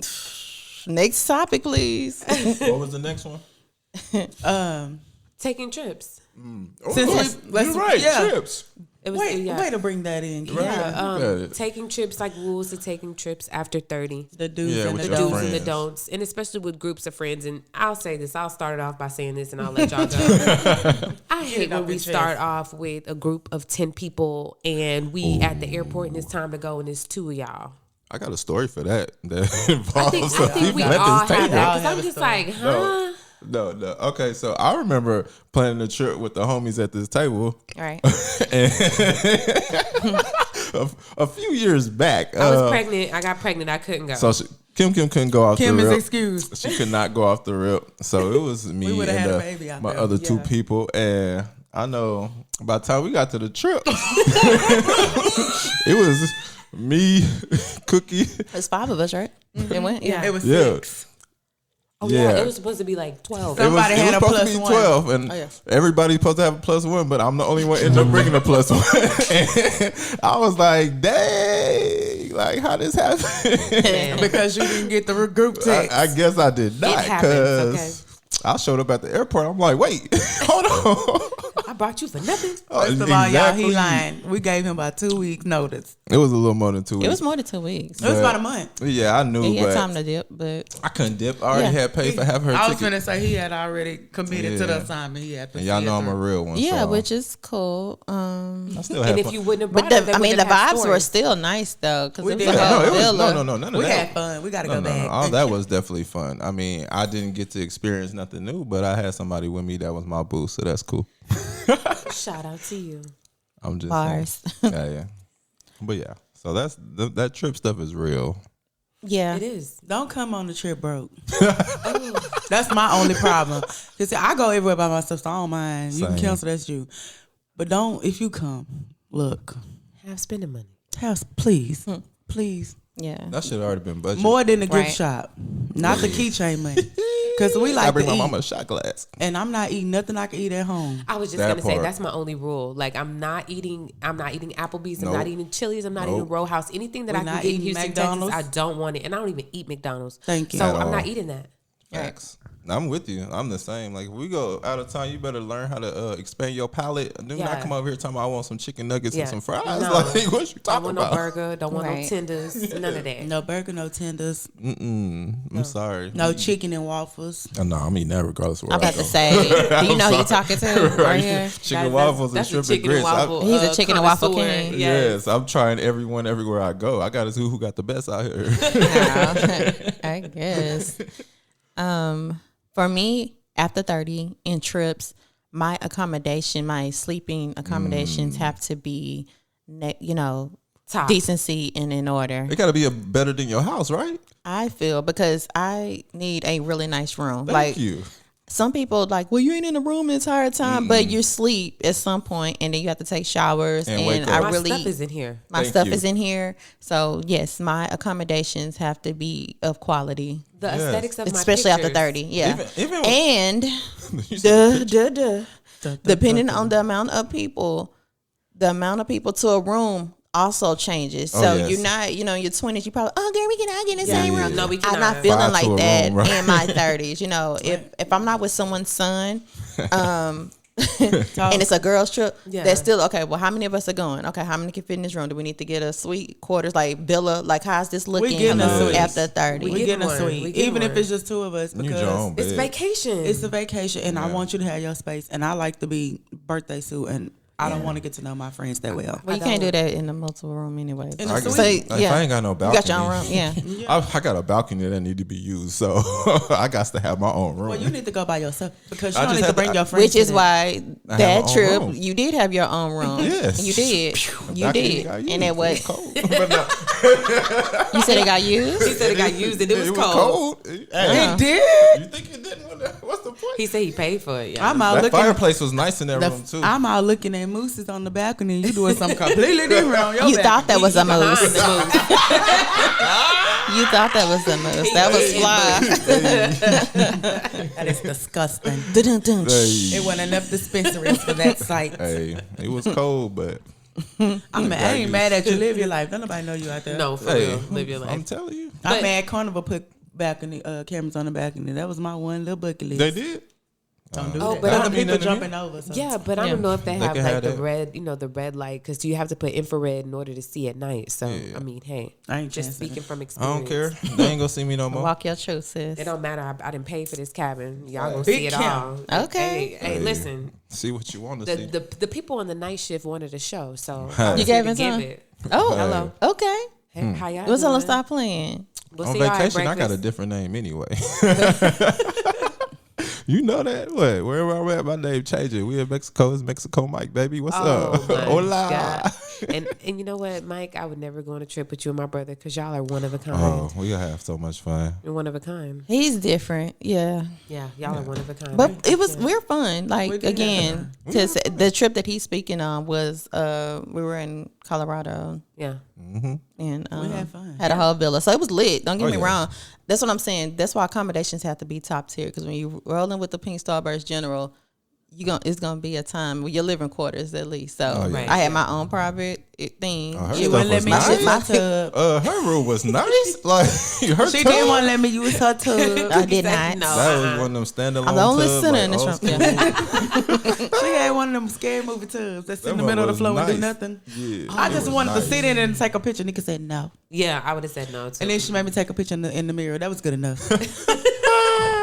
next topic, please. What was the next one? Taking trips. Since You're right. yeah. Trips. It was Way to bring that in. Keith. yeah, Got it. taking trips, like rules to taking trips after 30. The do's Yeah, and with the The your do's don'ts. and the friends. don'ts, and especially with groups of friends. And I'll say this: I'll start it off by saying this, and I'll let y'all go. I hate it when off we your start chest. off with a group of 10 people, and we at the airport, and it's time to go, and it's 2 of y'all. I got a story for that involves I think we all have that because Y'all I'm have a just story. like, huh? No. Okay, so I remember planning a trip with the homies at this table All right. a few years back. I was pregnant. I got pregnant. I couldn't go. So Kim couldn't go off Kim the is rip. excused. She could not go off the rip. So it was We me would've had a and baby out my there. other two Yeah. people. And I know by the time we got to the trip, it was me, Cookie. It's 5 of us, right? It went. Yeah. It was Yeah. 6. Oh Yeah. yeah, it was supposed to be like 12. Somebody had a supposed plus to be one. 12, and everybody's supposed to have a plus one, but I'm the only one ended up bringing a plus one. And I was like, dang, like how this happened? Because you didn't get the group text. I guess I did not, happens, because I showed up at the airport. I'm like, wait, hold on. I brought you for nothing. First of all, y'all, he Exactly. lying. We gave him about 2 weeks notice. It was a little more than 2 weeks. It was more than 2 weeks. It was about a month. Yeah, I knew, He had but time to dip, but I couldn't dip. I already Yeah. had paid for having her I was ticket. finna say he had already committed to the Yeah. assignment. He had to And y'all see know it I'm a through. real one. yeah, so which is cool. I still had And if fun. you wouldn't have But brought it, the vibes were stories. still nice though, because We it was did. a whole no, it was, villa. no, none of We that. had fun. We got to No, go no, back. all that was definitely fun. I mean, I didn't get to experience nothing new, but I had somebody with me that was my boo, so that's cool. Shout out to you. I'm just Bars. saying. Yeah. But yeah, so that trip stuff is real. Yeah, It is. Don't come on the trip broke. That's my only problem. Cause I go everywhere by myself, so I don't mind. You can Same. cancel, that's you. But don't, if you come, look, Have spending money. house, please, please. That yeah. shit already been budgeted. More than the Right. gift shop, not the keychain money. Cause we I like bring to my eat, mama a shot glass. and I'm not eating nothing I can eat at home. I was just That gonna say part. that's my only rule. Like I'm not eating Applebee's. I'm Nope. not eating Chili's. I'm not Nope. eating Row House. Anything that We're I can not get in eating Houston, McDonald's. Texas, I don't want it, and I don't even eat McDonald's. Thank you. So At I'm all. not eating that. Facts. I'm with you. I'm the same. Like if we go out of town, you better learn how to expand your palate. Do Yeah. not come over here talking about I want some chicken nuggets Yeah. and some fries. No. Like what you Don't talking want about? no burger. Don't want no Right. tenders. None of that. No burger, no tenders, I'm sorry. no chicken and waffles. Oh, no, I mean that regardless of where I'm I about go. to say, do you know who you're talking to right here? Chicken waffles and That's a shrimp and chicken and grits. waffle. He's a chicken and waffle connoisseur. king. Yes, I'm trying everyone everywhere I go. I got to see who got the best out here. I guess. For me, after 30 in trips, my sleeping accommodations have to be, Top. decency and in order. It got to be better than your house, right? I feel because I need a really nice room. Thank you. Some people well, you ain't in the room the entire time, but you sleep at some point, and then you have to take showers. And And, wake I up. My really, stuff is in here. my Thank stuff you. is in here. So yes, my accommodations have to be of quality, The Yes. aesthetics of my especially after pictures. 30. Yeah, Even and You said depending on the amount of people to a room also changes. Oh, So yes. you're not, your 20s, you probably, girl, we can all get in the same room. No, we I'm cannot. not feeling Five to like a that room, right? in my 30s. If I'm not with someone's son, and it's a girls trip, Yeah. that's still okay. Well, how many of us are going? Okay, how many can fit in this room? Do we need to get a suite quarters like villa? Like how's this looking getting a suite. after 30? We get getting a one. suite, We get even if one. it's just two of us, You need your own because It's bed. vacation. it's a vacation, and I want you to have your space. And I like to be birthday suit, and I don't want to get to know my friends that well. Well, you can't do that in a multiple room anyway. In I a can- suite. So, if yeah. I ain't got no You balcony, got your own room, yeah. I got a balcony that need to be used, so I got to have my own room. Well, you need to go by yourself because you I don't just need to had bring to- your friends. Which is to why I have my that own trip room. you did have your own room. Yes. You did. You Balcony did. got used. And it was cold. But no, you said it got used? He said it got used and it was cold. cold. It Yeah. did. You think it didn't? What's the point? He said he paid for it. Yeah. I'm out That looking. fireplace was nice in that room too. I'm out looking at mooses on the balcony. You doing something completely different on your You thought that was a moose. Behind the moose. You thought that was a moose. That was fly. That is disgusting. Dun-dun-dun. Hey, It wasn't enough dispensaries for that site. hey, it was cold, but I ain't mad at you. Live your life. Don't nobody know you out there. No, for hey, real. Live your life. I'm telling you, I'm But- mad Carnival put balcony cameras on the balcony. That was my one little bucket list. they did. Don't do Oh, that. but I Other don't mean people nothing to me. jumping over. So. Yeah, but I Yeah. don't know if they have can like have the that. red, the red light, because you have to put infrared in order to see at night. So I mean, hey, I ain't just chancing speaking from I experience. don't care. They ain't gonna see me no more. Walk your truth, sis. It don't matter. I didn't pay for this cabin. Y'all gonna Big see it camp. all. Okay. Hey, listen. See what you want to see. The people on the night shift wanted a show, so You I was gave here it to to give them? it. Oh, Hello. okay. Hey, how y'all We'll tell them doing? stop playing. We'll On see y'all at vacation, I got a breakfast. different name anyway. You know that? What? Wherever I'm at, my name changing. We in Mexico. It's Mexico Mike, baby. What's Oh up? my Hola. God. And you know what, Mike? I would never go on a trip with you and my brother because y'all are one of a kind. Oh, we have so much fun. You're one of a kind. He's different. Yeah. Yeah, y'all are one of a kind. But we're fun. Like, did have again, fun. because the trip that he's speaking on was, we were in Colorado. Yeah. And had fun. had a whole villa, so it was lit. Don't get me yeah. wrong. That's what I'm saying. That's why accommodations have to be top tier. Because when you rolling with the Pink Starburst General, it's gonna be a time with your living quarters at least. So Right, I had my own private thing. her She stuff wouldn't let was me nice. use my tub. Her room was nice. Like her She tub, didn't want to let me use her tub. I did said not. no. that was one of them standalone. I'm the only tubs, sinner like in this old room. school. Yeah. She had one of them scary movie tubs that's in the That middle of the one floor was and do nice. nothing. Yeah, I it just was wanted nice. to sit in it and take a picture. Nika said no. Yeah, I would have said no too. And then she made me take a picture in the mirror. That was good enough.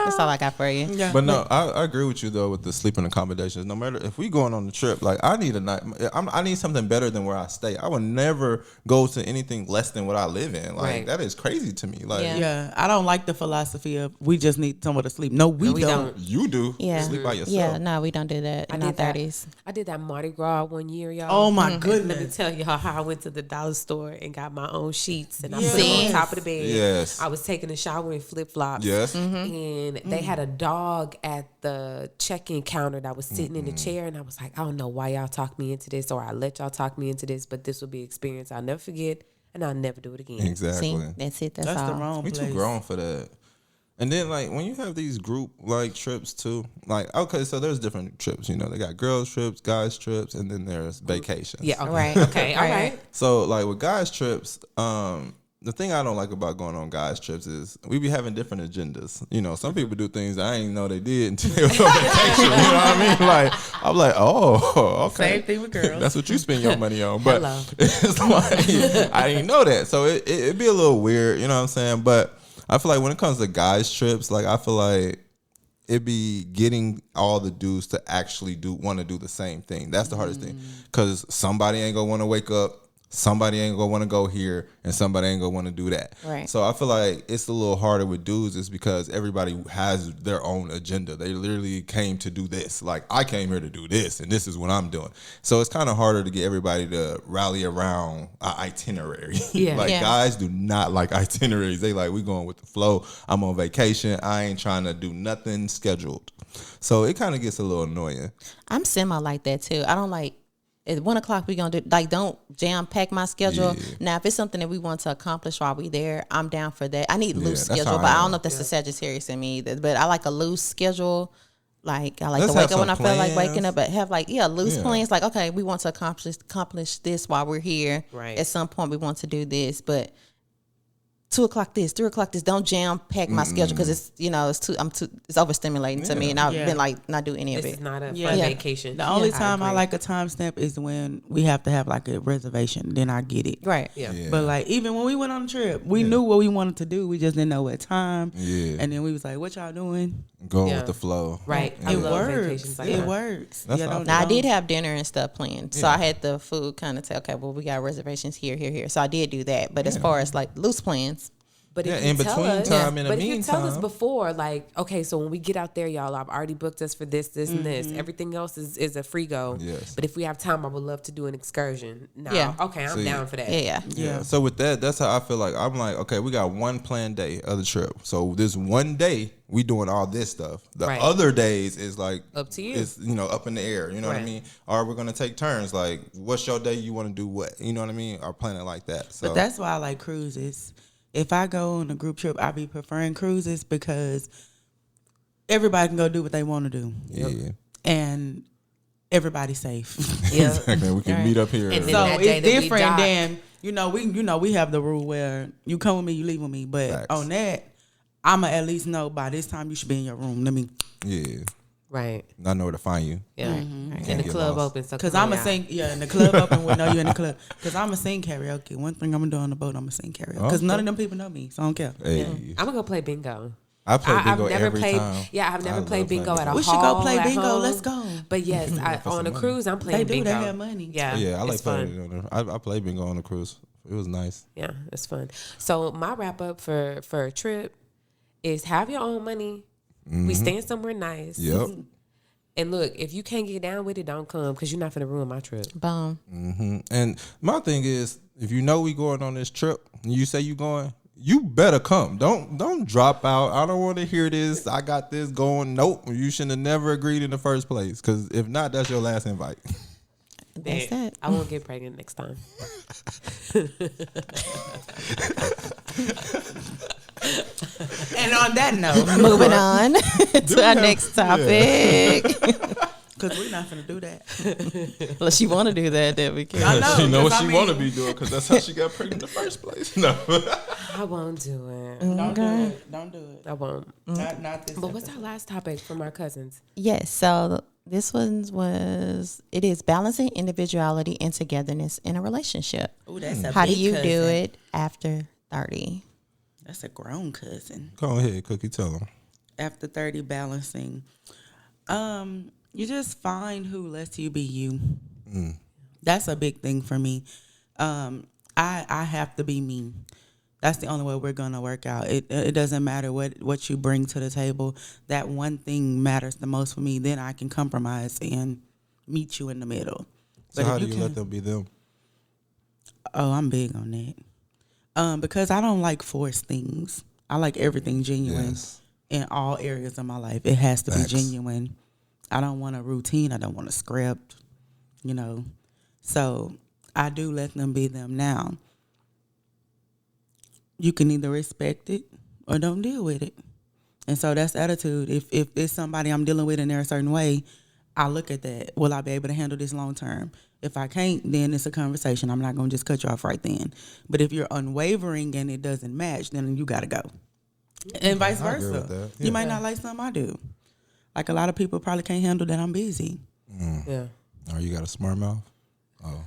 That's all I got for you. Yeah. But no, I agree with you though with the sleeping accommodations. No matter if we going on the trip, like I need a night. I need something better than where I stay. I would never go to anything less than what I live in. Like Right. that is crazy to me. Like Yeah. Yeah, I don't like the philosophy of we just need somewhere to sleep. No, we, we don't. don't. you do. Yeah. Sleep by yourself. Yeah, no, we don't do that in our 30s. I did that Mardi Gras one year, y'all. Oh my Let me goodness. tell y'all how I went to the dollar store and got my own sheets and I put Yes. them on top of the bed. Yes. I was taking a shower in flip flops. Yes. And they had a dog at the check-in counter that was sitting in the chair, and I was like, I don't know why y'all talk me into this, or I let y'all talk me into this, but this will be an experience I'll never forget, and I'll never do it again. Exactly. See, that's it. That's That's all. the wrong We place. too grown for that. And then like when you have these group like trips too, like okay, so there's different trips. You know, they got girls trips, guys trips, and then there's vacations. Yeah. Okay. Right. Okay. All Right. right. So like with guys trips, the thing I don't like about going on guys trips is we be having different agendas. You know, some people do things I ain't know they did until on vacation. You know what I mean? Like I'm like, oh, okay. Same thing with girls. That's what you spend your money on. But Hello. it's like I didn't know that. So it'd be a little weird, you know what I'm saying? But I feel like when it comes to guys trips, like I feel like it'd be getting all the dudes to actually want to do the same thing. That's the hardest thing. Because somebody ain't gonna want to wake up. Somebody ain't gonna want to go here, and somebody ain't gonna want to do that. Right. So I feel like it's a little harder with dudes, is because everybody has their own agenda. They literally came to do this. Like I came here to do this, and this is what I'm doing. So it's kind of harder to get everybody to rally around an itinerary. Yeah. Like Yeah. guys do not like itineraries. They like we going with the flow. I'm on vacation. I ain't trying to do nothing scheduled. So it kind of gets a little annoying. I'm semi like that too. I don't like at 1 o'clock we gonna do like don't jam pack my schedule. Yeah. Now if it's something that we want to accomplish while we there, I'm down for that. I need loose that's schedule, how but I I don't am. know if that's the Sagittarius in me either. But I like a loose schedule. Like I like Let's to wake have up when I some feel like plans. waking up, but have like loose Yeah. plans. Like okay, we want to accomplish this while we're here. Right. At some point we want to do this, but 2 o'clock this, 3 o'clock this. Don't jam pack my schedule because it's it's overstimulating to me, and I've Yeah. been like not do any of This it. is not a Yeah. fun Yeah. vacation. The only I time I agree. like a timestamp is when we have to have like a reservation. Then I get it. Right. Yeah. Yeah. But like even when we went on the trip, we knew what we wanted to do. We just didn't know what time. Yeah. And then we was like, "What y'all doing?" Going Yeah. with the flow. Right. Yeah. I It love works. vacations like It that. works. That's Yeah, how I don't- Now I don't- did have dinner and stuff planned, so I had the food kind of say, okay, well we got reservations here. So I did do that, but as far as like loose plans, But Yeah, if you in tell between us, time, in the but if you tell us meantime. before, like, okay, so when we get out there, y'all, I've already booked us for this, and this. Mm-hmm. Everything else is a free go. Yes. But if we have time, I would love to do an excursion. Now, Yeah. okay, I'm See, down for that. yeah. Yeah. So with that, that's how I feel like I'm like, okay, we got one planned day of the trip. So this one day we doing all this stuff. The Right. other days is like Up to you. It's up in the air. You know what I Right. mean? Or we're gonna take turns. Like, what's your day? You want to do what? You know what I mean? Or plan it like that. So But that's why I like cruises. If I go on a group trip, I be preferring cruises because everybody can go do what they want to do, yeah. and everybody's safe. Yeah. Exactly. We can meet up here. And then So that day it's that we different dock. than we have the rule where you come with me, you leave with me. But Facts. on that, I'ma at least know by this time you should be in your room. Let me, yeah. Right. I know where to find you. Yeah. Mm-hmm. And Can't the get club lost. open. So cause come I'ma on out. sing. Yeah, and the club open. We know you in the club. Cause I'ma sing karaoke. One thing I'm gonna do on the boat, I'ma sing karaoke. Cause none of them people know me, so I don't care. Hey. I'm gonna go play bingo. I play bingo I've never every played. time. Yeah, I've never I played love playing bingo at a We should go hall play at bingo. home. Let's go. But yes, For on some a money. cruise, I'm playing They do. bingo. They have money. Yeah, Yeah, I like it's playing fun. bingo. I play bingo on the cruise. It was nice. Yeah, it's fun. So my wrap up for a trip is have your own money. We staying somewhere nice. Yep. And look, if you can't get down with it, don't come because you're not finna ruin my trip. Boom. And my thing is, if you know we going on this trip and you say you going, you better come. Don't drop out. I don't want to hear this. I got this going. Nope. You shouldn't have never agreed in the first place. Because if not, that's your last invite. That's it. I won't get pregnant next time. And on that note, Moving on to our next topic. because we're not going to do that. Unless you want to do that, then we can. I know. She know what 'cause she want to be doing because that's how she got pregnant in the first place. No. I won't do it. Don't do it. Don't do it. I won't. Not this. But what's our last topic from our cousins? Yes. So this one it is balancing individuality and togetherness in a relationship. Ooh, that's a How do big you do cousin. it after 30? That's a grown cousin. Go ahead, Cookie. Tell them. After 30, balancing. You just find who lets you be you. That's a big thing for me. I have to be me. That's the only way we're gonna work out. It doesn't matter what you bring to the table. That one thing matters the most for me. Then I can compromise and meet you in the middle. So how do you let them be them? Oh, I'm big on that. Because I don't like forced things. I like everything genuine in all areas of my life. It has to be genuine. I don't want a routine. I don't want a script, So I do let them be them now. You can either respect it or don't deal with it. And so that's the attitude. If it's somebody I'm dealing with and they're a certain way, I look at that. Will I be able to handle this long term? If I can't, then it's a conversation. I'm not going to just cut you off right then. But if you're unwavering and it doesn't match, then you got to go. And vice I agree with versa. that. You might not like something I do. Like a lot of people probably can't handle that I'm busy. Yeah. Oh, you got a smart mouth? Oh.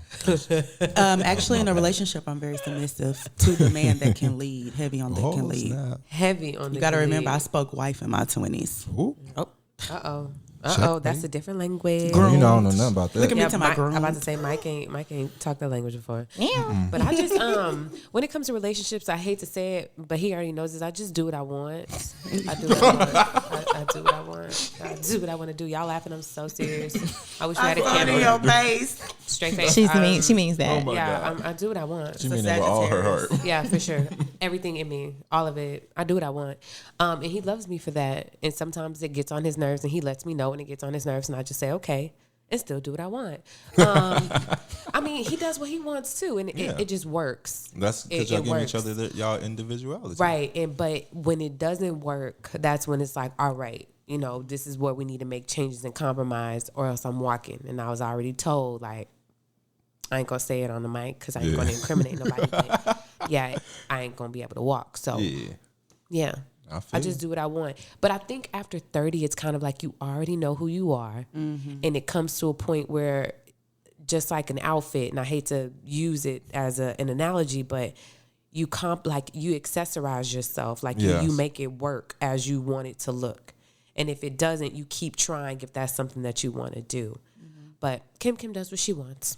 Actually, in a relationship, I'm very submissive to the man that can lead, heavy on that can lead. Snap. Heavy on the You got to remember, I lead. spoke wife in my 20s. Ooh. Uh-oh. Uh-oh, that's a different language. You know, I don't know nothing about that. Look at me Yeah, to my I'm about groom. to say Mike ain't talked that language before. Yeah. But I just when it comes to relationships, I hate to say it, but he already knows this. I just do what I want. I do what I want. I do what I want. I do what I want to do. Y'all laughing? I'm so serious. I wish we had a camera. face. Straight face. She means that. I do what I want. She mean it with all her heart. Yeah, for sure. Everything in me, all of it. I do what I want. And he loves me for that. And sometimes it gets on his nerves, and he lets me know when it gets on his nerves, and I just say, okay, and still do what I want. I mean, he does what he wants too, and it just works. That's because y'all It giving works. each other y'all individuality. Right. But when it doesn't work, that's when it's like, all right, this is where we need to make changes and compromise, or else I'm walking. And I was already told, like, I ain't gonna say it on the mic because I ain't gonna incriminate nobody. But yeah, I ain't gonna be able to walk. So yeah. I just do what I want. But I think after 30, it's kind of like you already know who you are. Mm-hmm. And it comes to a point where, just like an outfit, and I hate to use it as an analogy, but you accessorize yourself. Like you make it work as you want it to look. And if it doesn't, you keep trying if that's something that you want to do. Mm-hmm. But Kim does what she wants.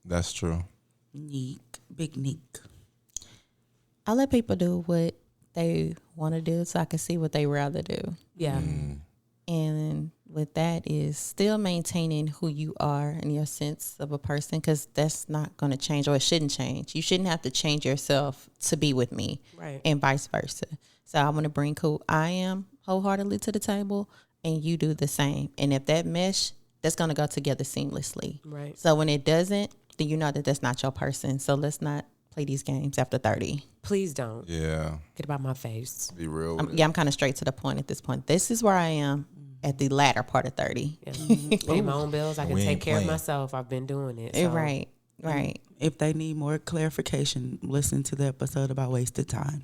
That's true. Neek. Big Neek. I let people do what they want to do so I can see what they rather do. Yeah. And with that is still maintaining who you are and your sense of a person, because that's not going to change, or it shouldn't change. You shouldn't have to change yourself to be with me, Right. and vice versa. So I want to bring who I am wholeheartedly to the table, and you do the same. And if that mesh, that's going to go together seamlessly. Right. So when it doesn't, then you know that that's not your person. So let's not play these games after 30. Please don't. Yeah. Get about my face. Be real. I'm kind of straight to the point at this point. This is where I am at the latter part of 30. Yeah. Pay my own bills. I can We take ain't care of playing. myself. I've been doing it. So. Right. If they need more clarification, listen to the episode about wasted time.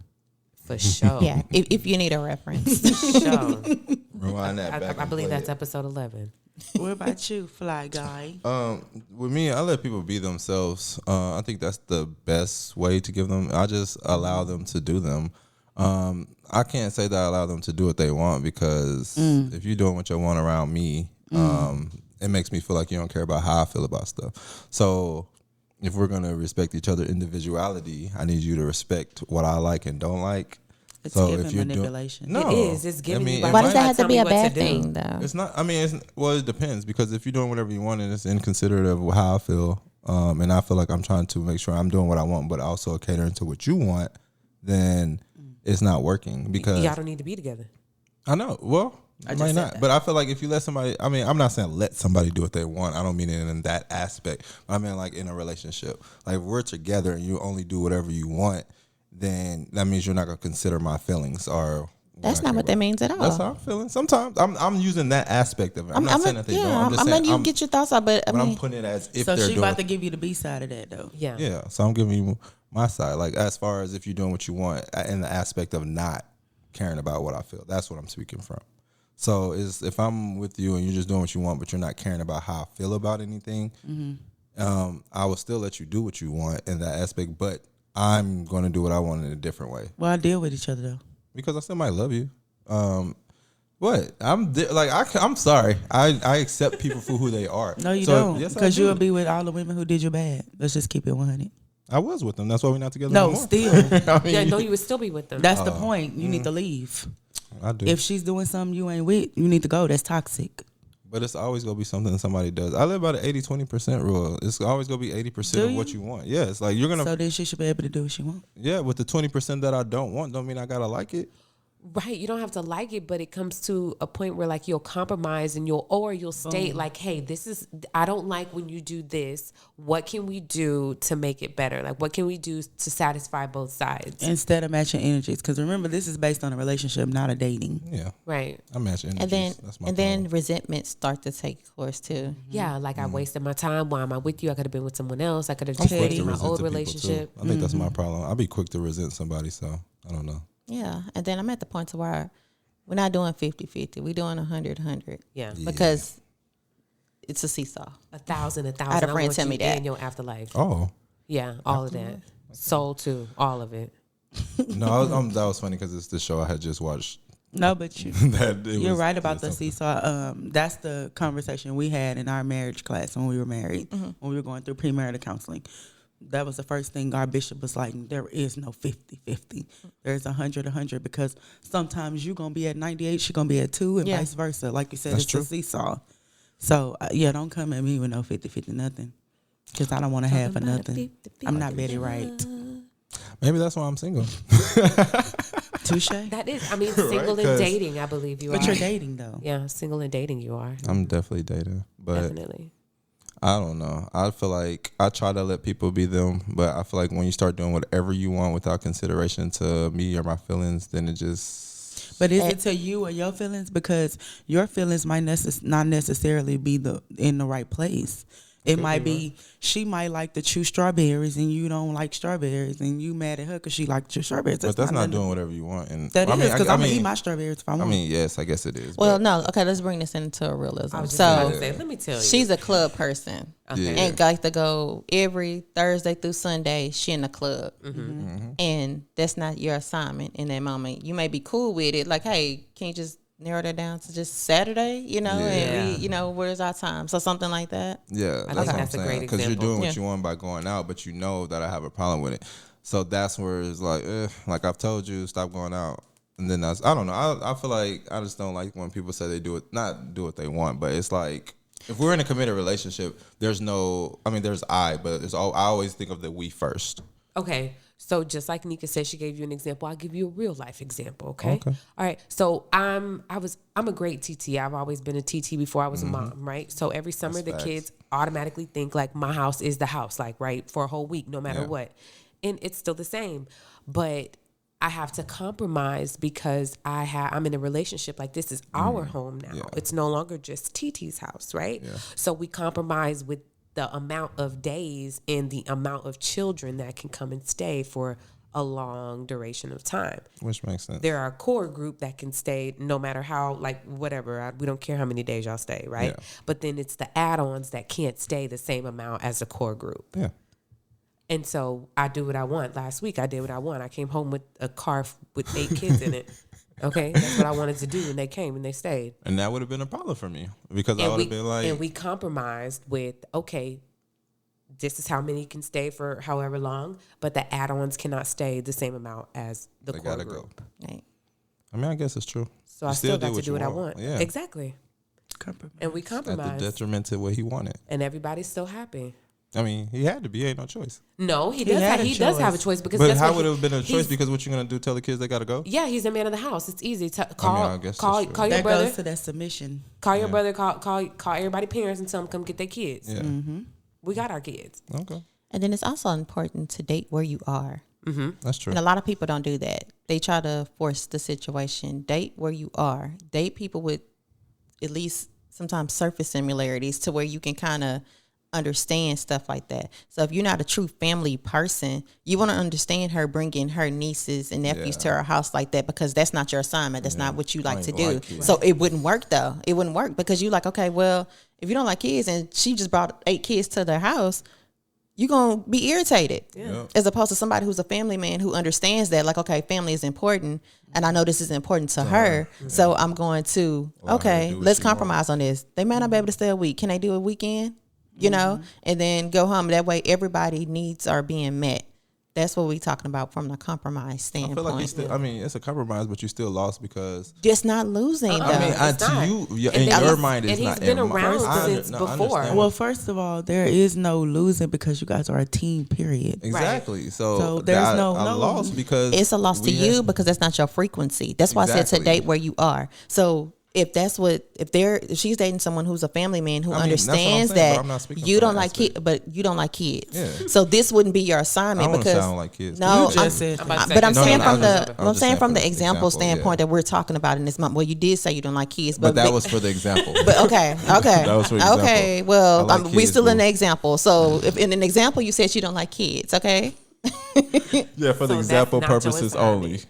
For sure. Yeah, if you need a reference. For sure. Rewind that back. I and believe play that's it. episode 11. What about you, fly guy? With me, I let people be themselves. I think that's the best way to give them. I just allow them to do them. I can't say that I allow them to do what they want, because if you're doing what you want around me, it makes me feel like you don't care about how I feel about stuff. So if we're going to respect each other's individuality, I need you to respect what I like and don't like. It's So giving if you're manipulation. no, It is. It's giving you by Why it does might- that have to be a Tell me what bad to do. thing, though? It's not. I mean, it depends because if you're doing whatever you want and it's inconsiderate of how I feel, and I feel like I'm trying to make sure I'm doing what I want, but also catering to what you want, then it's not working because Y'all don't need to be together. I know. Well, I just might said not. that. But I feel like if you let somebody, I mean, I'm not saying let somebody do what they want. I don't mean it in that aspect. I mean like in a relationship. Like if we're together and you only do whatever you want, then that means you're not gonna consider my feelings or. That's not what that means at all. That's how I'm feeling. Sometimes I'm using that aspect of it. I'm not saying that they don't. I'm just I'm saying letting you get your thoughts out, but I but mean, I'm putting it as if So they're she doing. about to give you the B side of that though. Yeah. Yeah, so I'm giving you my side. Like as far as if you're doing what you want in the aspect of not caring about what I feel. That's what I'm speaking from. So is if I'm with you and you're just doing what you want, but you're not caring about how I feel about anything, I will still let you do what you want in that aspect, but I'm going to do what I want in a different way Well, I deal with each other though. because I still might love you. What I'm sorry. I accept people for who they are. No, you So, don't. yes, I Because do. you'll be with all the women who did you bad. Let's just keep it 100. I was with them. That's why we're not together No, anymore. still. I mean, Yeah, no, you would still be with them. That's the point. You need to leave. I do. If she's doing something you ain't with, you need to go. That's toxic. But it's always gonna be something somebody does. I live by the 80-20% rule. It's always gonna be 80% Do of what you want. Yeah, it's like you're gonna. So then she should be able to do what she wants. Yeah, with the 20% that I don't want, don't mean I gotta like it. Right, you don't have to like it, but it comes to a point where like you'll compromise and you'll state like, hey, I don't like when you do this. What can we do to make it better? Like, what can we do to satisfy both sides? Instead of matching energies. Because remember, this is based on a relationship, not a dating. Yeah, Right. I match energies. and then That's my and problem. then resentment start to take course too. Yeah, like I wasted my time. Why am I with you? I could have been with someone else. I could have I'm just quick stayed to in my resent old to people, too. relationship. I think that's my problem. I'll be quick to resent somebody, so I don't know. Yeah, and then I'm at the point to where we're not doing 50-50. We're doing 100-100 Yeah. because it's a seesaw. 1,000. I had a I friend want tell you me that. in your afterlife. Oh Yeah, all of that. Soul too, all of it. no, that was funny because it's the show I had just watched. No, but you. That it You're was right about the something. seesaw. That's the conversation we had in our marriage class when we were married, when we were going through premarital counseling. That was the first thing our bishop was like, there is no 50-50. There's 100-100 because sometimes you're going to be at 98, she's going to be at 2 and Yeah. vice versa. Like you said, That's it's true. a seesaw. So, yeah, don't come at me with no 50-50 nothing because I don't want to have for nothing. I'm not Betty Wright. Maybe that's why I'm single. Touche. That is, I mean, single and 'Cause- dating, I believe you But are. you're dating, though. Yeah, single and dating, you are. I'm definitely dating, but Definitely. I don't know. I feel like I try to let people be them, but I feel like when you start doing whatever you want without consideration to me or my feelings, then it just. But is it to you or your feelings? Because your feelings might not necessarily be in the right place. It might be she might like to chew strawberries and you don't like strawberries and you mad at her because she likes your strawberries. But that's not nothing- doing whatever you want. And That I is mean, because I I'm gonna mean, eat my strawberries if I want. I mean, yes, I guess it is. Well, but no, okay, let's bring this into a realism. I was just about to So say, let me tell you. she's a club person Okay. Yeah. and like to go every Thursday through Sunday. She in the club, and that's not your assignment in that moment. You may be cool with it, like, hey, can you just narrow that down to just Saturday? You know, and we, where's our time? So something like that. yeah, I that's think what that's a I'm great saying. Because you're example. doing what Yeah. you want by going out, but you know that I have a problem with it. So that's where it's like I've told you, stop going out. And then I don't know. I feel like I just don't like when people say they not do what they want, but it's like if we're in a committed relationship, there's I, but I always think of the we first. Okay. So just like Nika said, she gave you an example. I'll give you a real life example. Okay. Okay. All right. So I'm a great TT. I've always been a TT before I was a mom, right? So every summer That's the facts. kids automatically think like my house is the house, like right for a whole week, no matter Yeah. what. And it's still the same, but I have to compromise because I'm in a relationship. Like this is our home now. Yeah. It's no longer just TT's house, right? Yeah. So we compromise with the amount of days and the amount of children that can come and stay for a long duration of time. Which makes sense. There are a core group that can stay no matter how, like whatever, we don't care how many days y'all stay, right? Yeah. But then it's the add-ons that can't stay the same amount as the core group. Yeah. And so I do what I want. Last week I did what I want. I came home with a car with 8 kids in it. Okay, that's what I wanted to do, and they came and they stayed. And that would have been a problem for me because I And would have been like, and we compromised with, okay, this is how many can stay for however long, but the add-ons cannot stay the same amount as the They core gotta group. go. Right. I mean, I guess it's true. So You I still got to what do you what I want. Yeah. Exactly. Compromise. And we At the compromise. detriment to what he wanted. And everybody's still happy. I mean, he had to be. Ain't no choice. No, he had a does have a choice. choice because But guess how what? would it have been a choice? He's- Because what you gonna do? Tell the kids they gotta go? Yeah, he's the man of the house. It's easy. Call I guess call that's true. call your That brother. goes to that submission. Call your Yeah. brother. Call everybody parents and tell them come get their kids. Yeah. We got our kids. Okay. And then it's also important to date where you are. That's true. And a lot of people don't do that. They try to force the situation. Date where you are. Date people with at least sometimes surface similarities to where you can kind of understand stuff like that. So if you're not a true family person, you want to understand her bringing her nieces and nephews to her house like that, because that's not your assignment. That's not what you like to do. So it wouldn't work though. It wouldn't work because you like, okay, well, if you don't like kids and she just brought 8 kids to their house, you're going to be irritated. Yeah. As opposed to somebody who's a family man who understands that, like, okay, family is important and I know this is important to her. So I'm going to, Allow her to okay, do what let's she compromise on this. They might not be able to stay a week. Can they do a weekend? You know, and then go home. That way everybody needs are being met. That's what we talking about from the compromise I standpoint. feel like you still. I mean, it's a compromise, but you still lost because. Just not losing though. I mean, it's to not. you, And in then your he's- mind, it's and not. he's been in my- around I since I before. understand. Well, first of all, there is no losing because you guys are a team, period. Exactly. So, So there's I no lost because It's a loss to we you had- because that's not your frequency. That's why I said to Exactly. date where you are. So if she's dating someone who's a family man who I mean, that's what I'm understands saying, but that I'm not speaking you from don't that like kids, aspect. but you don't like kids. Yeah. So this wouldn't be your I assignment don't because sound like kids. no, You just said I'm that. about to say but I'm that. saying no, from I the was I'm just saying saying from for the the example example, standpoint yeah. that we're talking about in this month. Well, you did say you don't like kids, But that was for the example. But okay. That was for example. Okay. Well, I like we kids, still in boo. the example. So if in an example you said you don't like kids, okay? Yeah, for the So example that's not your purposes assignment. only.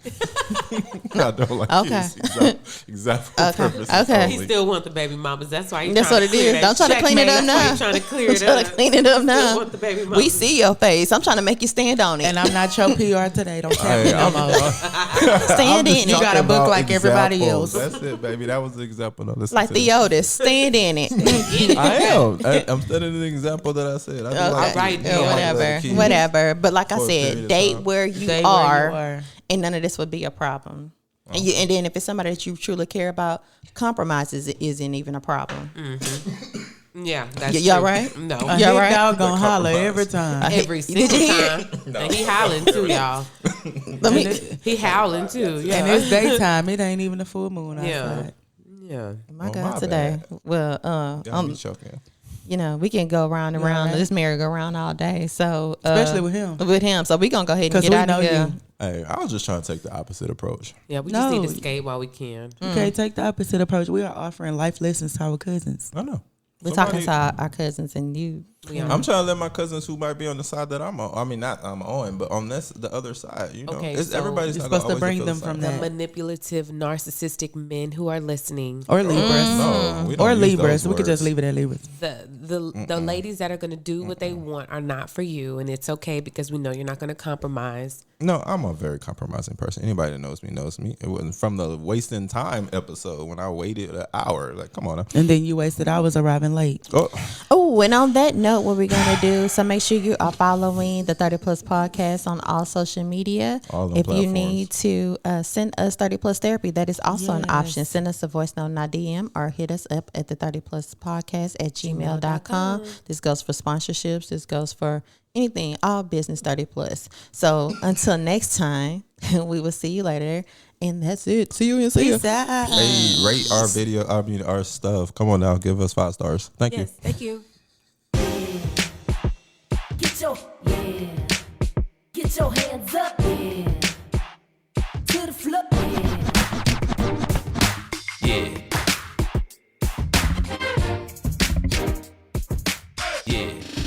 I don't like Okay. kids. Example purposes Okay. He only. still want the baby mamas. That's why he's That's trying what to it clear is. that Don't try to clean it up checkmate. now. That's why he's trying to clear I'm it trying to up. clean it up Still now. want the baby We mamas. see your face. I'm trying to make you stand on it. And I'm not your PR today. Don't tell me Hey, no I'm- more. Stand in You it. got a book About like everybody examples. else. That's it, baby. That was the example. No, listen Like to the this. Otis. Stand in it. I am. I'm studying the example that I said. I do Okay. like Right, kids. yeah, I like whatever. kids. Whatever. But like I For a period said, of date time. where you Date where you are, are. and none of this would be a problem. And then if it's somebody that you truly care about, compromises isn't even a problem. Yeah, that's Y'all true. right? No. A Yeah, hit right? dog gonna The holler compromise. every time. Every Did single you hear time. And he howling too, y'all. Let me. He howling too. Yeah. And it's daytime. It ain't even a full moon Yeah. outside. Yeah. My Oh, God, my today. bad. Well, Got me choking. you know, we can go round and You round alright? this merry-go-round all day. So Especially with him. With him. So we gonna go ahead and 'Cause get we out know of here. you. Hey, I was just trying to take the opposite approach. Yeah, we just need No. to skate while we can. Okay, take the opposite approach. We are offering life lessons to our cousins. I know. We're Somebody- talking to our cousins and you. I'm trying to let my cousins who might be on the side that I'm on. I mean, not I'm on, but on the other side. You know, Okay, it's so everybody's you're not gonna supposed to always bring feel them the from same. that. Manipulative, narcissistic men who are listening. Or Libras. No, we don't Or use Libras. those We could just words. leave it at Libras. The ladies that are going to do what they want are not for you, and it's okay because we know you're not going to compromise. No, I'm a very compromising person. Anybody that knows me knows me. It wasn't from the wasting time episode when I waited an hour. Like, come on. Now. And then you wasted hours arriving late. Oh, Oh, and on that note, what we're going to do, so make sure you are following the 30 Plus Podcast on all social media. All them If you platforms. need to send us 30 Plus Therapy, that is also an Yes. option. Send us a voice note, not DM, or hit us up at the 30 Plus Podcast at gmail.com. This goes for sponsorships. This goes for anything, all business 30 Plus. So until next time, we will see you later. And that's it. See you and see you. Peace out. hey, rate our video. I mean, our stuff. Come on now, give us 5 stars. Thank you. Yes, thank you. Get your hands up, yeah. To the floor, yeah. Yeah. Yeah.